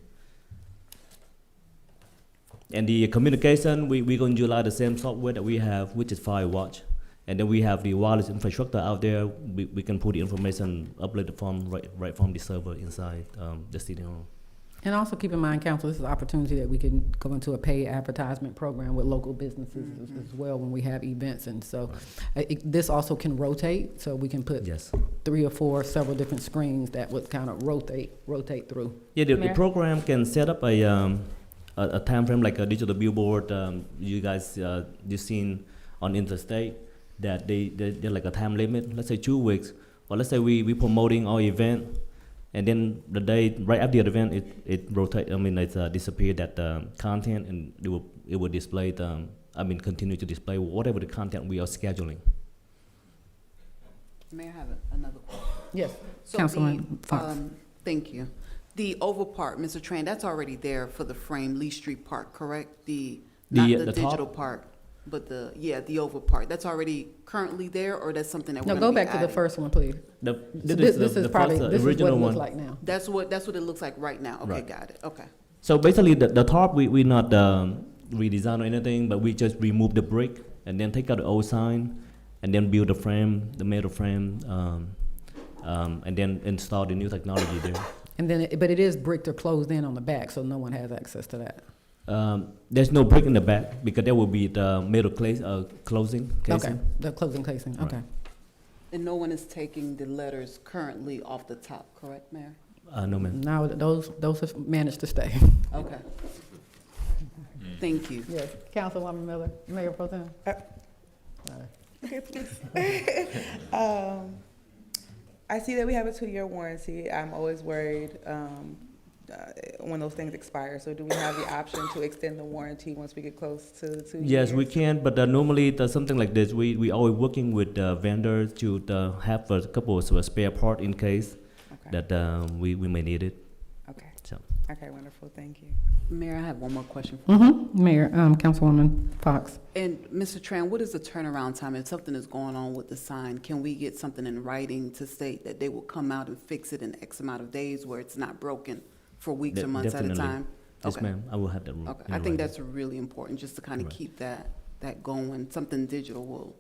And the communication, we're going to utilize the same software that we have, which is Firewatch. And then we have the wireless infrastructure out there. We can put the information, upload the form right from the server inside the city hall. And also keep in mind, council, this is an opportunity that we can go into a paid advertisement program with local businesses as well when we have events. And so this also can rotate, so we can put 3 or 4 several different screens that would kind of rotate through. Yeah, the program can set up a time frame like a digital billboard. You guys you've seen on Interstate that they're like a time limit. Let's say 2 weeks, or let's say we promoting our event. And then the day right after the event, it rotate. I mean, it's disappeared that content, and it will display continue to display whatever the content we are scheduling. May I have another question? Yes, So Councilman Fox. Thank you. The oval part, Mr. Tran, that's already there for the frame Lee Street Park, correct? Not the digital top? part, but the oval part. That's already currently there, or that's something that we're No, gonna go be back to the adding? first one, please. This is probably first, this is what original it looks one. like now. That's what it looks like right now. Okay, Right. got it. Okay. So basically, the top we not redesign or anything, but we just remove the brick and then take out the old sign, and then build the frame, the metal frame, and then install the new technology there. And then, but it is bricked or closed in on the back, so no one has access to that. There's no brick in the back because there will be the metal closing casing. Okay, the closing casing, Right. okay. And no one is taking the letters currently off the top, correct, Mayor? No, ma'am. Now, those have managed to stay. Okay. Thank you. Yes, Councilwoman Miller, Mayor Pro Tem. Okay, please. I see that we have a 2-year warranty. I'm always worried when those things expire. So do we have the option to extend the warranty once we get close to the 2 years? Yes, we can, but normally something like this, we always working with vendors to have a couple of spare part in case that we may need it. Okay. So. Okay, wonderful. Thank you. Mayor, I have one more question for you. Mayor, Councilwoman Fox. And Mr. Tran, what is the turnaround time? If something is going on with the sign, can we get something in writing to state that they will come out and fix it in X amount of days where it's not broken for weeks or months at a Definitely. time? Yes, Okay. ma'am. I will have that. Okay, I think that's really important, just to kind of keep that going. Something digital will.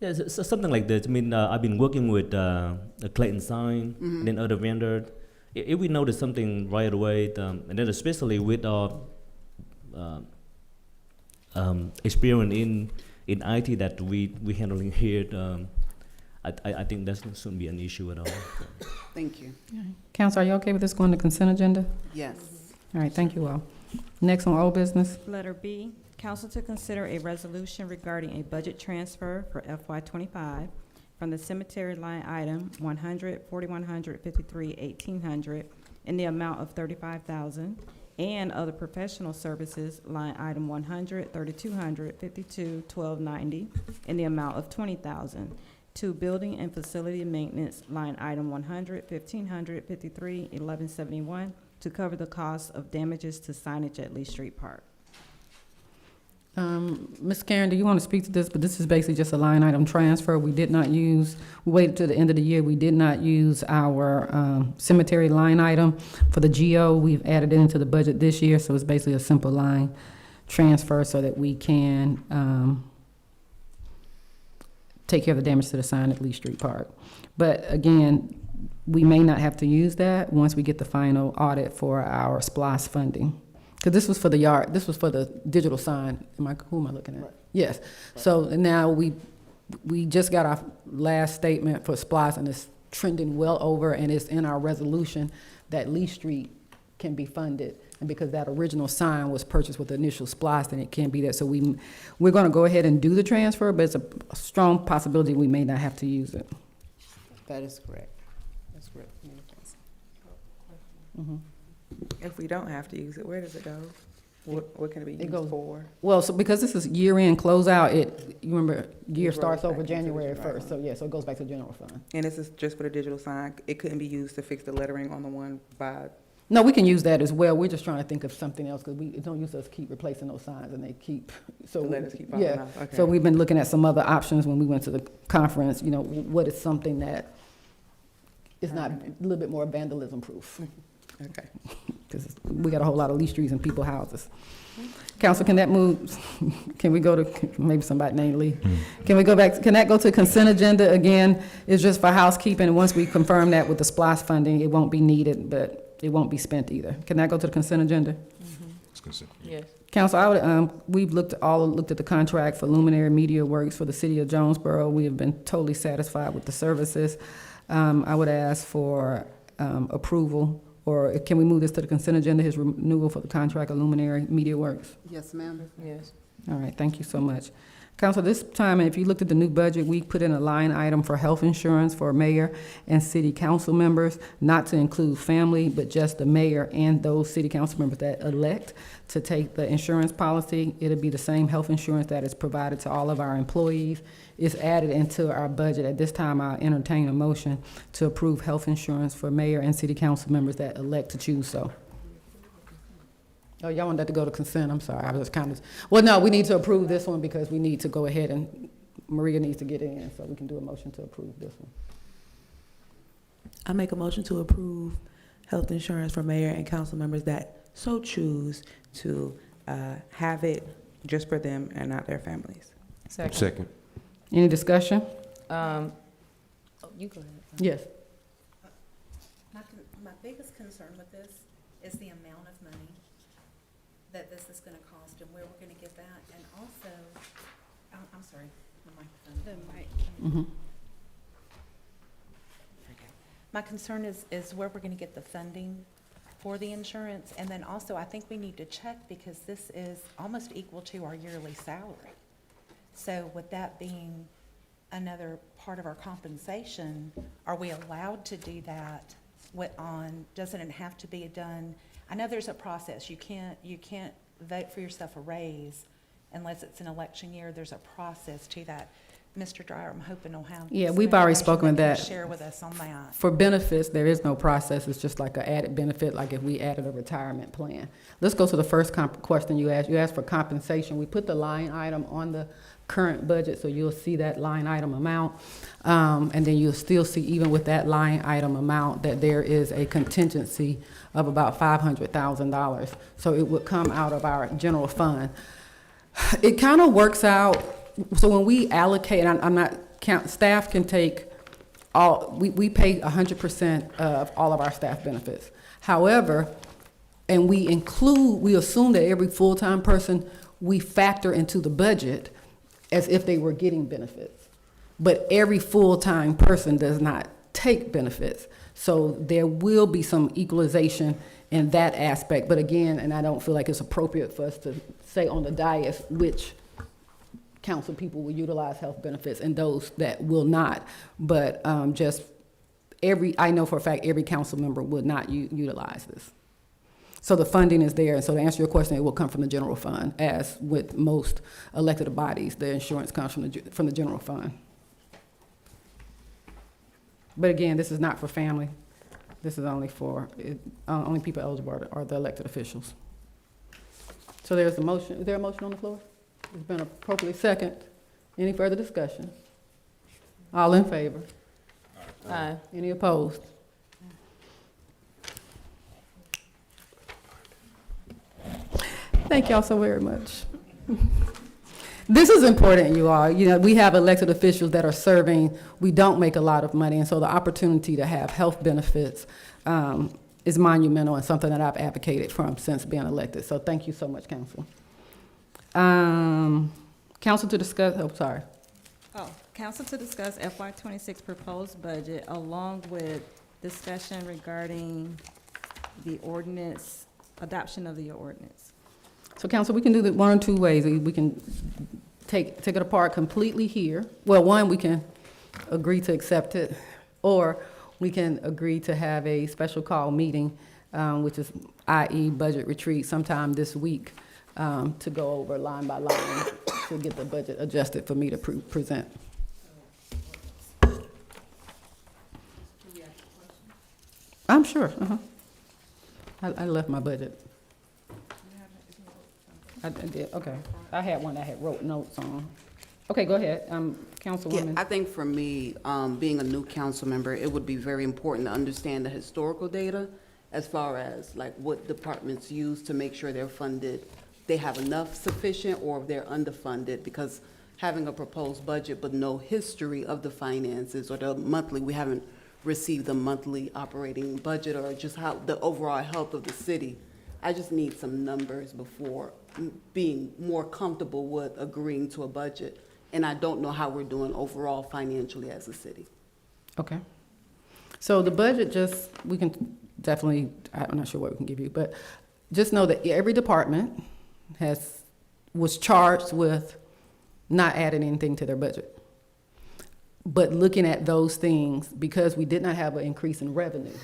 Yeah, so something like this. I mean, I've been working with the Clayton Sign and then other vendors. If we notice something right away, and then especially with our experience in IT that we handling here, I think that shouldn't be an issue at all. Thank you. Council, are you okay with this going to consent agenda? Yes. All right, thank you all. Next on old business. Letter B, council to consider a resolution regarding a budget transfer for FY '25 from the cemetery line item 100, 4100, 53, 1800 in the amount of 35,000 and other professional services line item 100, 3200, 52, 1290 in the amount of 20,000 to building and facility maintenance line item 100, 1500, 53, 1171 to cover the cost of damages to signage at Lee Street Park. Ms. Karen, do you want to speak to this? But this is basically just a line item transfer. We did not use, we waited to the end of the year. We did not use our cemetery line item for the GO. We've added it into the budget this year, so it's basically a simple line transfer so that we can take care of the damage to the sign at Lee Street Park. But again, we may not have to use that once we get the final audit for our SPLOST funding. Because this was for the yard, this was for the digital sign. Who am I looking at? Right. Yes. Right. So now we just got our last statement for SPLOST, and it's trending well over, and it's in our resolution that Lee Street can be funded. And because that original sign was purchased with the initial SPLOST, and it can't be that. So we're going to go ahead and do the transfer, but it's a strong possibility we may not have to use it. That is correct. That's correct. Mm-hmm. If we don't have to use it, where does it go? What can it be used for? Well, so because this is year-end closeout, you remember, year It starts rolls over back into the January general 1st. So yeah, so it goes back to the general fund. And this is just for the digital sign? It couldn't be used to fix the lettering on the one by? No, we can use that as well. We're just trying to think of something else because it don't use us to keep replacing those signs, and they keep, so. The letters keep falling Yeah, off. Okay. so we've been looking at some other options when we went to the conference, you know, what is something that is not, a little bit more vandalism proof. Okay. Because we got a whole lot of Lee Streets and people houses. Council, can that move, can we go to, maybe somebody named Lee? Can we go back, can that go to consent agenda again? It's just for housekeeping, and once we confirm that with the SPLOST funding, it won't be needed, but it won't be spent either. Can that go to the consent agenda? It's consent. Yes. Council, I would, we've looked at the contract for Luminary Media Works for the city of Jonesboro. We have been totally satisfied with the services. I would ask for approval, or can we move this to the consent agenda, his renewal for the contract of Luminary Media Works? Yes, ma'am. Yes. All right, thank you so much. Council, this time, if you looked at the new budget, we put in a line item for health insurance for mayor and city council members, not to include family, but just the mayor and those city council members that elect to take the insurance policy. It'll be the same health insurance that is provided to all of our employees. It's added into our budget. At this time, I'll entertain a motion to approve health insurance for mayor and city council members that elect to choose so. Oh, y'all want that to go to consent? I'm sorry, I was kind of, well, no, we need to approve this one because we need to go ahead and Maria needs to get in, so we can do a motion to approve this one. I make a motion to approve health insurance for mayor and council members that so choose to have it just for them and not their families. Second. Any discussion? You go ahead. Yes. my biggest concern with this is the amount of money that this is gonna cost and where we're gonna get that, and also, I'm sorry, the microphone. My concern is where we're gonna get the funding for the insurance, and then also, I think we need to check, because this is almost equal to our yearly salary. So with that being another part of our compensation, are we allowed to do that doesn't it have to be done? I know there's a process. You can't vote for yourself a raise unless it's an election year. There's a process to that. Mr. Dryer, I'm hoping will have. Yeah, some we've already information spoken that with you can that. Share with us on that. For benefits, there is no process. It's just like an added benefit, like if we added a retirement plan. Let's go to the first question you asked. You asked for compensation. We put the line item on the current budget, so you'll see that line item amount. And then you'll still see, even with that line item amount, that there is a contingency of about $500,000. So it would come out of our general fund. It kind of works out. So when we allocate, and I'm not staff can take we pay 100% of all of our staff benefits. However, and we assume that every full-time person we factor into the budget as if they were getting benefits. But every full-time person does not take benefits. So there will be some equalization in that aspect. But again, and I don't feel like it's appropriate for us to say on the dais which council people will utilize health benefits and those that will not. But I know for a fact every council member would not utilize this. So the funding is there, and so to answer your question, it will come from the general fund. As with most elected bodies, the insurance comes from the general fund. But again, this is not for family. This is only for, only people eligible are the elected officials. So there's a motion. Is there a motion on the floor? It's been appropriately second. Any further discussion? All in favor? Aye. Any opposed? Thank y'all so very much. This is important, you all. You know, we have elected officials that are serving. We don't make a lot of money, and so the opportunity to have health benefits is monumental and something that I've advocated for since being elected. So thank you so much, council. Council to discuss, Council to discuss FY '26 proposed budget along with discussion regarding the ordinance, adoption of the ordinance. So council, we can do that one or two ways. We can take it apart completely here. Well, one, we can agree to accept it, or we can agree to have a special call meeting, which is i.e. budget retreat sometime this week, to go over line by line to get the budget adjusted for me to present. I'm sure. I left my budget. I did, okay. I had one that had wrote notes on. Okay, go ahead, Councilwoman. Yeah, I think for me, being a new council member, it would be very important to understand the historical data as far as like what departments use to make sure they're funded, they have enough sufficient, or if they're underfunded, because having a proposed budget but no history of the finances or the monthly, we haven't received the monthly operating budget or just how the overall health of the city. I just need some numbers before being more comfortable with agreeing to a budget. And I don't know how we're doing overall financially as a city. Okay. So the budget we can definitely, I'm not sure what we can give you, but just know that every department was charged with not adding anything to their budget. But looking at those things, because we did not have an increase in revenue,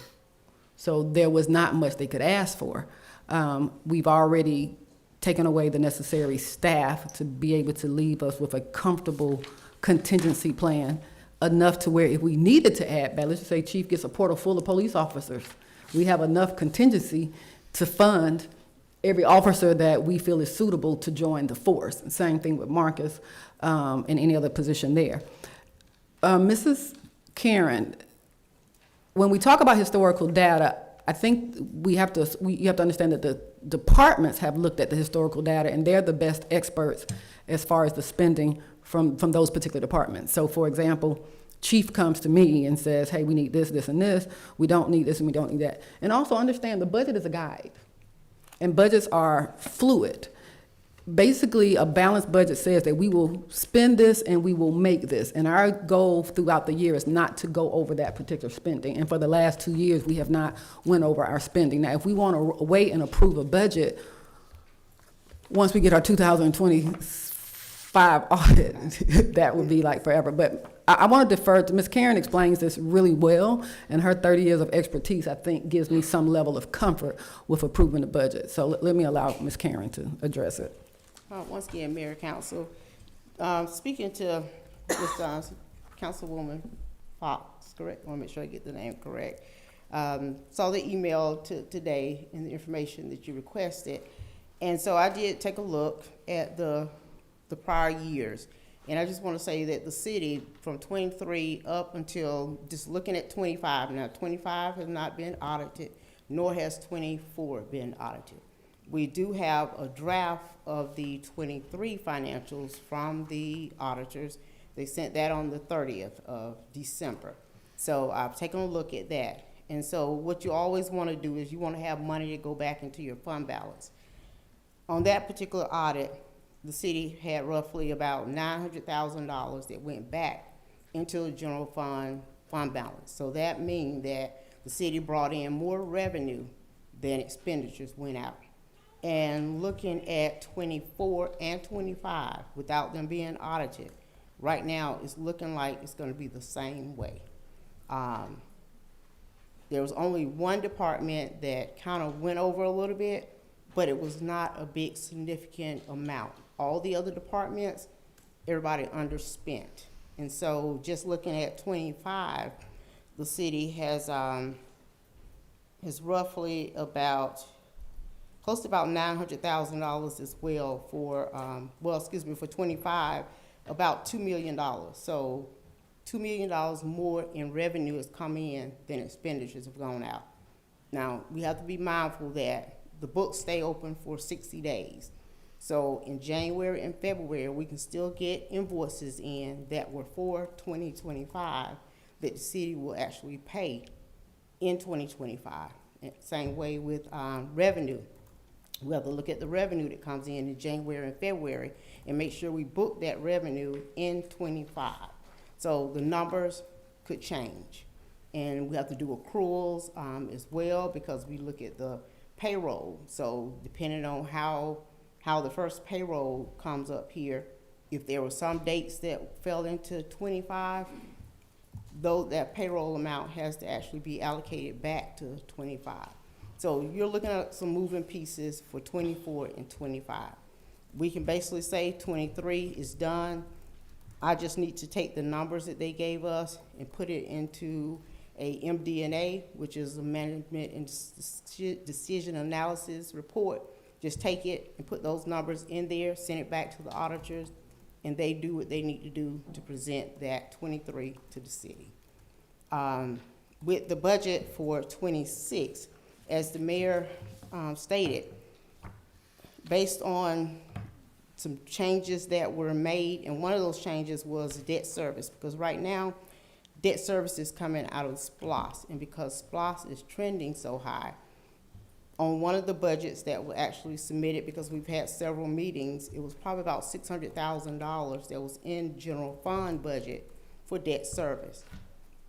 so there was not much they could ask for. We've already taken away the necessary staff to be able to leave us with a comfortable contingency plan, enough to where if we needed to add back, let's just say chief gets a portal full of police officers, we have enough contingency to fund every officer that we feel is suitable to join the force. Same thing with Marcus and any other position there. Mrs. Karen, when we talk about historical data, I think you have to understand that the departments have looked at the historical data, and they're the best experts as far as the spending from those particular departments. So, for example, chief comes to me and says, hey, we need this, this, and this. We don't need this, and we don't need that. And also understand the budget is a guide, and budgets are fluid. Basically, a balanced budget says that we will spend this and we will make this. And our goal throughout the year is not to go over that particular spending. And for the last 2 years, we have not went over our spending. Now, if we want to wait and approve a budget, once we get our 2025 audit, that would be like forever. But I want to defer to Ms. Karen explains this really well, and her 30 years of expertise, I think, gives me some level of comfort with approving the budget. So let me allow Ms. Karen to address it. Once again, Mayor, Council, speaking to Ms. Councilwoman Fox, correct? I want to make sure I get the name correct. Saw the email today and the information that you requested. And so I did take a look at the prior years. And I just want to say that the city from 23 up until just looking at 25, now 25 has not been audited, nor has 24 been audited. We do have a draft of the 23 financials from the auditors. They sent that on the 30th of December. So I've taken a look at that. And so what you always want to do is you want to have money to go back into your fund balance. On that particular audit, the city had roughly about $900,000 that went back into the general fund balance. So that means that the city brought in more revenue than expenditures went out. And looking at 24 and 25, without them being audited, right now it's looking like it's going to be the same way. There was only one department that kind of went over a little bit, but it was not a big significant amount. All the other departments, everybody underspent. And so just looking at 25, the city has roughly about close to about $900,000 as well for, for 25, about $2 million. So $2 million more in revenue has come in than expenditures have gone out. Now, we have to be mindful that the books stay open for 60 days. So in January and February, we can still get invoices in that were for 2025 that the city will actually pay in 2025. And same way with revenue. We have to look at the revenue that comes in January and February and make sure we book that revenue in 25. So the numbers could change. And we have to do accruals as well because we look at the payroll. So depending on how the first payroll comes up here, if there were some dates that fell into 25, though that payroll amount has to actually be allocated back to 25. So you're looking at some moving pieces for 24 and 25. We can basically say 23 is done. I just need to take the numbers that they gave us and put it into a MD&A, which is a management and decision analysis report. Just take it and put those numbers in there, send it back to the auditors, and they do what they need to do to present that 23 to the city. With the budget for 26, as the mayor stated, based on some changes that were made, and one of those changes was debt service, because right now, debt service is coming out of SPLOST, and because SPLOST is trending so high, on one of the budgets that were actually submitted, because we've had several meetings, it was probably about $600,000 that was in general fund budget for debt service.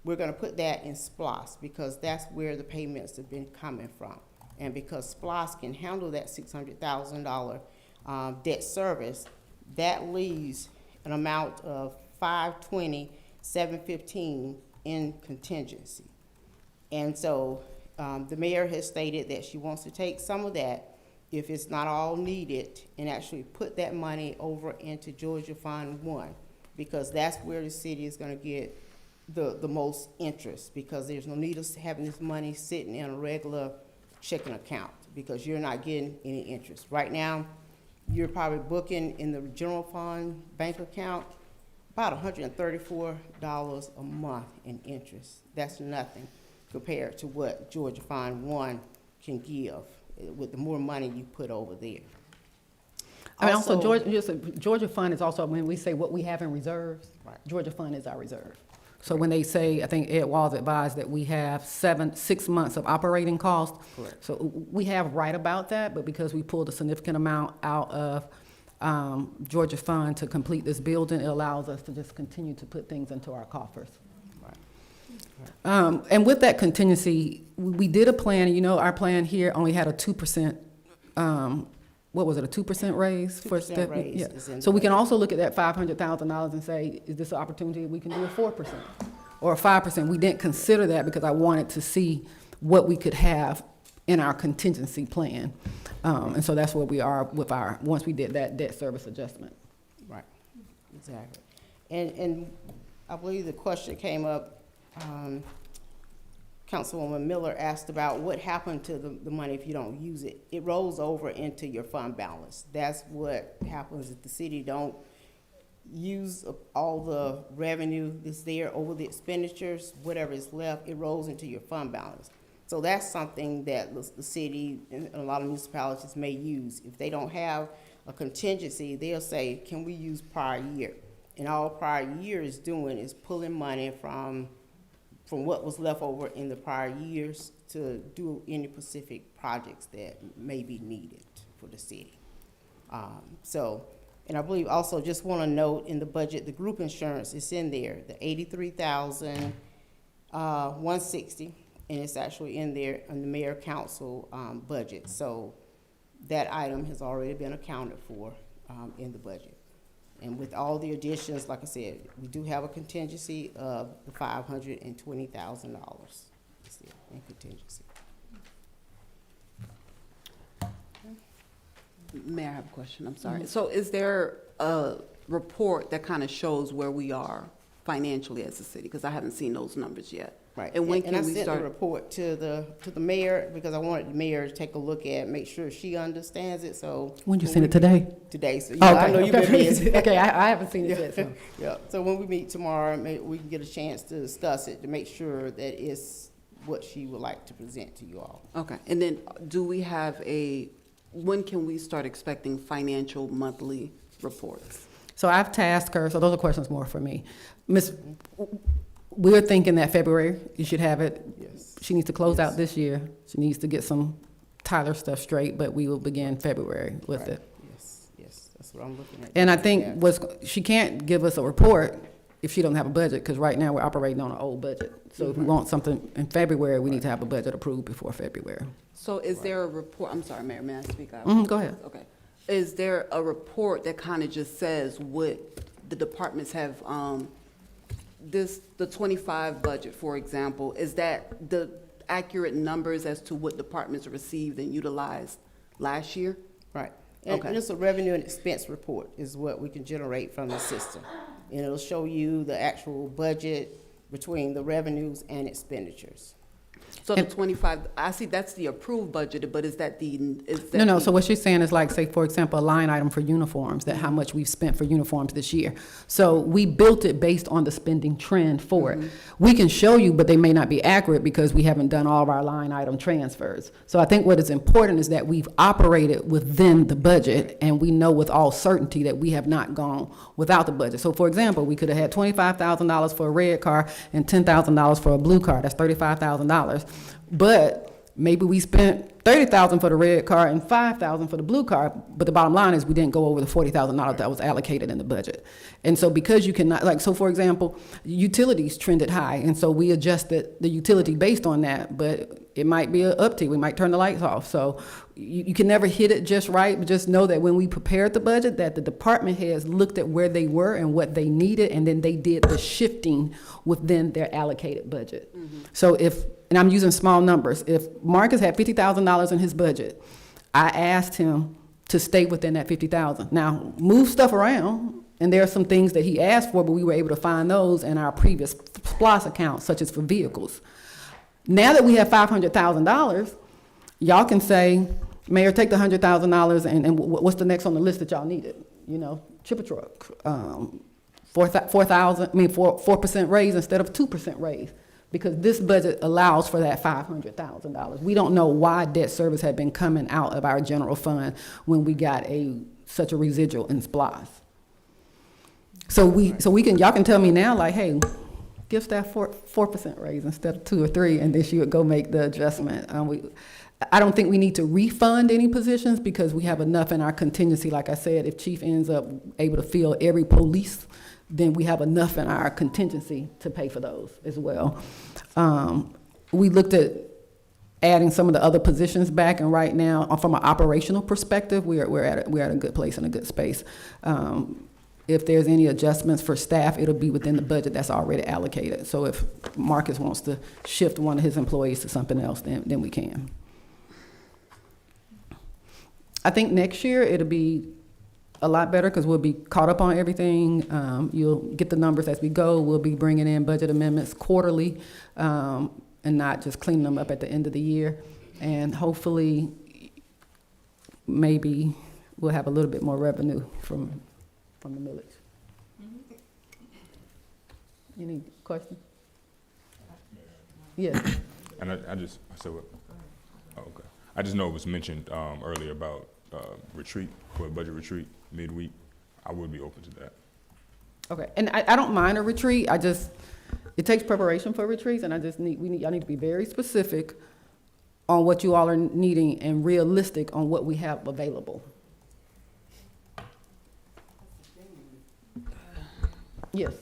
We're going to put that in SPLOST because that's where the payments have been coming from. And because SPLOST can handle that $600,000 debt service, that leaves an amount of $520,715 in contingency. And so the mayor has stated that she wants to take some of that, if it's not all needed, and actually put that money over into Georgia Fund 1, because that's where the city is going to get the most interest, because there's no need of having this money sitting in a regular checking account because you're not getting any interest. Right now, you're probably booking in the general fund bank account about $134 a month in interest. That's nothing compared to what Georgia Fund 1 can give with the more money you put over there. I mean, also Georgia Fund is also, when we say what we have in reserves, right. Georgia Fund is our reserve. So when they say, I think Ed Walls advised that we have 6 months of operating costs. Correct. So we have right about that, but because we pulled a significant amount out of Georgia Fund to complete this building, it allows us to just continue to put things into our coffers. And with that contingency, we did a plan, you know, our plan here only had a 2%, what was it, a 2% raise? 2% raise is in So the we can budget. also look at that $500,000 and say, is this an opportunity we can do a 4% or a 5%? We didn't consider that because I wanted to see what we could have in our contingency plan. And so that's where we are with once we did that debt service adjustment. Right, exactly. And I believe the question came up, Councilwoman Miller asked about what happened to the money if you don't use it. It rolls over into your fund balance. That's what happens if the city don't use all the revenue that's there over the expenditures, whatever is left, it rolls into your fund balance. So that's something that the city and a lot of municipalities may use. If they don't have a contingency, they'll say, can we use prior year? And all prior year is doing is pulling money from what was left over in the prior years to do any specific projects that may be needed for the city. And I believe also just want to note in the budget, the group insurance is in there, the $83,160, and it's actually in there in the mayor council budget. So that item has already been accounted for in the budget. And with all the additions, like I said, we do have a contingency of the $520,000 in contingency. Mayor, I have a question, I'm sorry. So is there a report that kind of shows where we are financially as a city? Because I haven't seen those numbers yet. Right. And when can I we sent start? the report to the mayor because I wanted the mayor to take a look at, make sure she understands it, so. When you send it today? Today, so Oh, I okay, know you've been okay. busy. Okay, I haven't seen it yet, so. Yeah, so when we meet tomorrow, we can get a chance to discuss it, to make sure that it's what she would like to present to you all. Okay, and then do we have when can we start expecting financial monthly reports? So I've tasked her, so those are questions more for me. We're thinking that February, you should have it. Yes. She needs to close out this year. She needs to get some Tyler stuff straight, but we will begin February with Right. it. Yes, that's what I'm looking at. And I think Yeah. she can't give us a report if she don't have a budget, because right now we're operating on an old budget. So if we want something in February, we need to have a budget approved before February. So is there a report, I'm sorry, Mayor, may I speak out? Go ahead. Okay. Is there a report that kind of just says what the departments have, the 25 budget, for example, is that the accurate numbers as to what departments received and utilized last year? Right. And Okay. just a revenue and expense report is what we can generate from the system. And it'll show you the actual budget between the revenues and expenditures. So the 25, I see that's the approved budget, but is that No, so what she's saying is like, say, for example, a line item for uniforms, that how much we've spent for uniforms this year. So we built it based on the spending trend for it. We can show you, but they may not be accurate because we haven't done all of our line item transfers. So I think what is important is that we've operated within the budget, and we know with all certainty that we have not gone without the budget. So for example, we could have had $25,000 for a red car and $10,000 for a blue car. That's $35,000. But maybe we spent $30,000 for the red car and $5,000 for the blue car, but the bottom line is we didn't go over the $40,000 that was allocated in the budget. And so because you cannot, like, so for example, utilities trended high, and so we adjusted the utility based on that, but it might be an uptick, we might turn the lights off. So you can never hit it just right, but just know that when we prepared the budget, that the department heads looked at where they were and what they needed, and then they did the shifting within their allocated budget. So and I'm using small numbers, if Marcus had $50,000 in his budget, I asked him to stay within that $50,000. Now, move stuff around, and there are some things that he asked for, but we were able to find those in our previous SPLOST accounts, such as for vehicles. Now that we have $500,000, y'all can say, Mayor, take the $100,000 and what's the next on the list that y'all needed? You know, chipper truck, 4% raise instead of 2% raise, because this budget allows for that $500,000. We don't know why debt service had been coming out of our general fund when we got such a residual in SPLOST. So y'all can tell me now, like, hey, give staff 4% raise instead of 2 or 3, and then she would go make the adjustment. I don't think we need to refund any positions because we have enough in our contingency. Like I said, if chief ends up able to fill every police, then we have enough in our contingency to pay for those as well. We looked at adding some of the other positions back, and right now, from an operational perspective, we're at a good place and a good space. If there's any adjustments for staff, it'll be within the budget that's already allocated. So if Marcus wants to shift one of his employees to something else, then we can. I think next year it'll be a lot better because we'll be caught up on everything. You'll get the numbers as we go. We'll be bringing in budget amendments quarterly and not just cleaning them up at the end of the year. And hopefully, maybe we'll have a little bit more revenue from the millage. Any questions? Yes. And I just, so, oh, okay. I just know it was mentioned earlier about retreat, for a budget retreat midweek. I would be open to that. Okay, and I don't mind a retreat. It takes preparation for retreats, and y'all need to be very specific on what you all are needing and realistic on what we have available. Yes.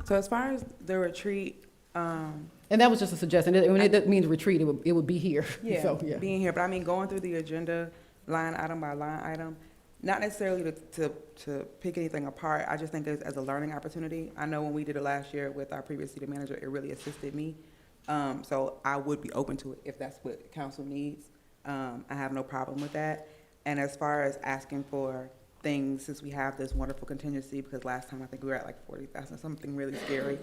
So as far as the retreat, and that was just a suggestion. When it means retreat, it would be here. yeah, So, yeah. being here, but I mean going through the agenda line item by line item, not necessarily to pick anything apart. I just think as a learning opportunity. I know when we did it last year with our previous city manager, it really assisted me. So I would be open to it if that's what council needs. I have no problem with that. And as far as asking for things, since we have this wonderful contingency, because last time I think we were at like 40,000, something really scary.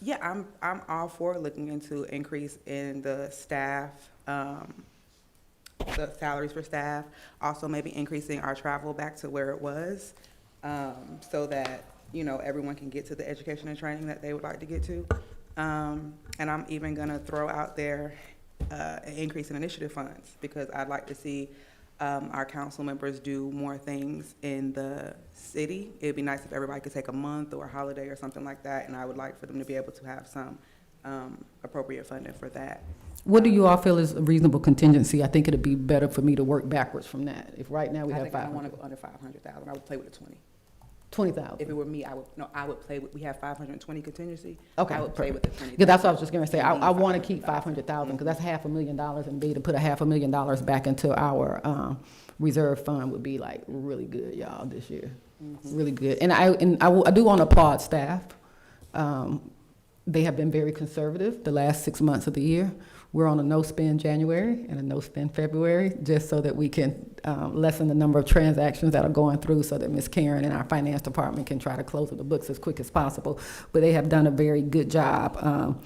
Yeah, I'm all for looking into increase in the staff, the salaries for staff. Also, maybe increasing our travel back to where it was, so that everyone can get to the education and training that they would like to get to. And I'm even gonna throw out there an increase in initiative funds, because I'd like to see our council members do more things in the city. It'd be nice if everybody could take a month or a holiday or something like that, and I would like for them to be able to have some appropriate funding for that. What do you all feel is a reasonable contingency? I think it'd be better for me to work backwards from that. If right now we have I 500. don't want to go under 500,000. I would play with the 20. 20,000. If it were me, I would play with. We have 520 contingency. Okay, I would play with the 20. Yeah, that's what I was just gonna say. I want to keep 500,000 because that's $500,000, and be to put $500,000 back into our reserve fund would be like really good, y'all, this year. Really good. And I do want to applaud staff. They have been very conservative the last 6 months of the year. We're on a no-spend January and a no-spend February, just so that we can lessen the number of transactions that are going through, so that Ms. Karen and our finance department can try to close the books as quick as possible. But they have done a very good job.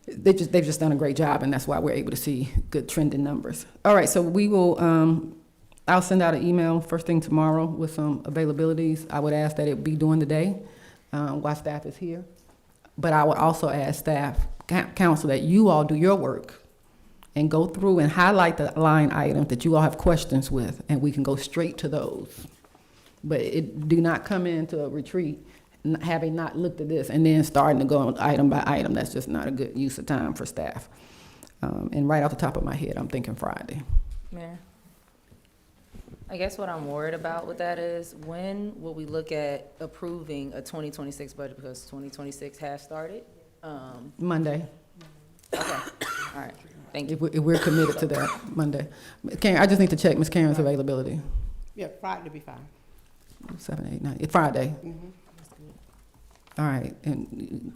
They've just done a great job, and that's why we're able to see good trending numbers. All right, so we will, I'll send out an email first thing tomorrow with some availabilities. I would ask that it be during the day while staff is here. But I would also ask staff, council, that you all do your work and go through and highlight the line items that you all have questions with, and we can go straight to those. But do not come into a retreat having not looked at this and then starting to go item by item. That's just not a good use of time for staff. And right off the top of my head, I'm thinking Friday. Mayor, I guess what I'm worried about with that is, when will we look at approving a 2026 budget, because 2026 has started? Monday. Okay, all right, thank you. If we're committed to that, Monday. Karen, I just need to check Ms. Karen's availability. Yeah, Friday to be fine. 7, 8, 9, it's Friday. Mhm. All right, and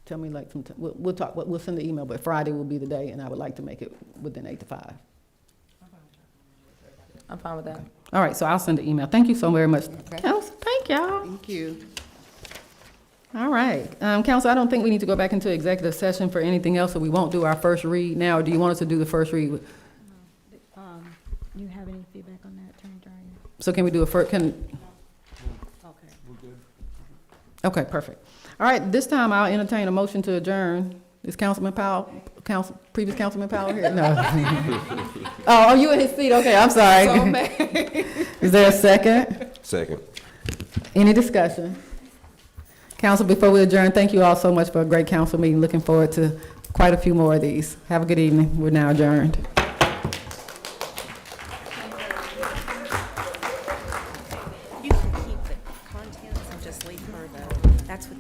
tell me like sometime, we'll talk, we'll send the email, but Friday will be the day, and I would like to make it within 8 to 5. I'm fine with that. All right, so I'll send an email. Thank you so very much. Okay. Council, thank y'all. Thank you. All right, Council, I don't think we need to go back into executive session for anything else, so we won't do our first read now. Or do you want us to do the first read? You have any feedback on that, Attorney Dreyer? So can we do a first, Okay. okay, perfect. All right, this time I'll entertain a motion to adjourn. Is Councilman Powell, previous Councilman Powell here? No. Oh, you in his seat? Okay, I'm sorry. So mad. Is there a second? Second. Any discussion? Council, before we adjourn, thank you all so much for a great council meeting. Looking forward to quite a few more of these. Have a good evening. We're now adjourned. You can keep the contents and just leave her the, that's what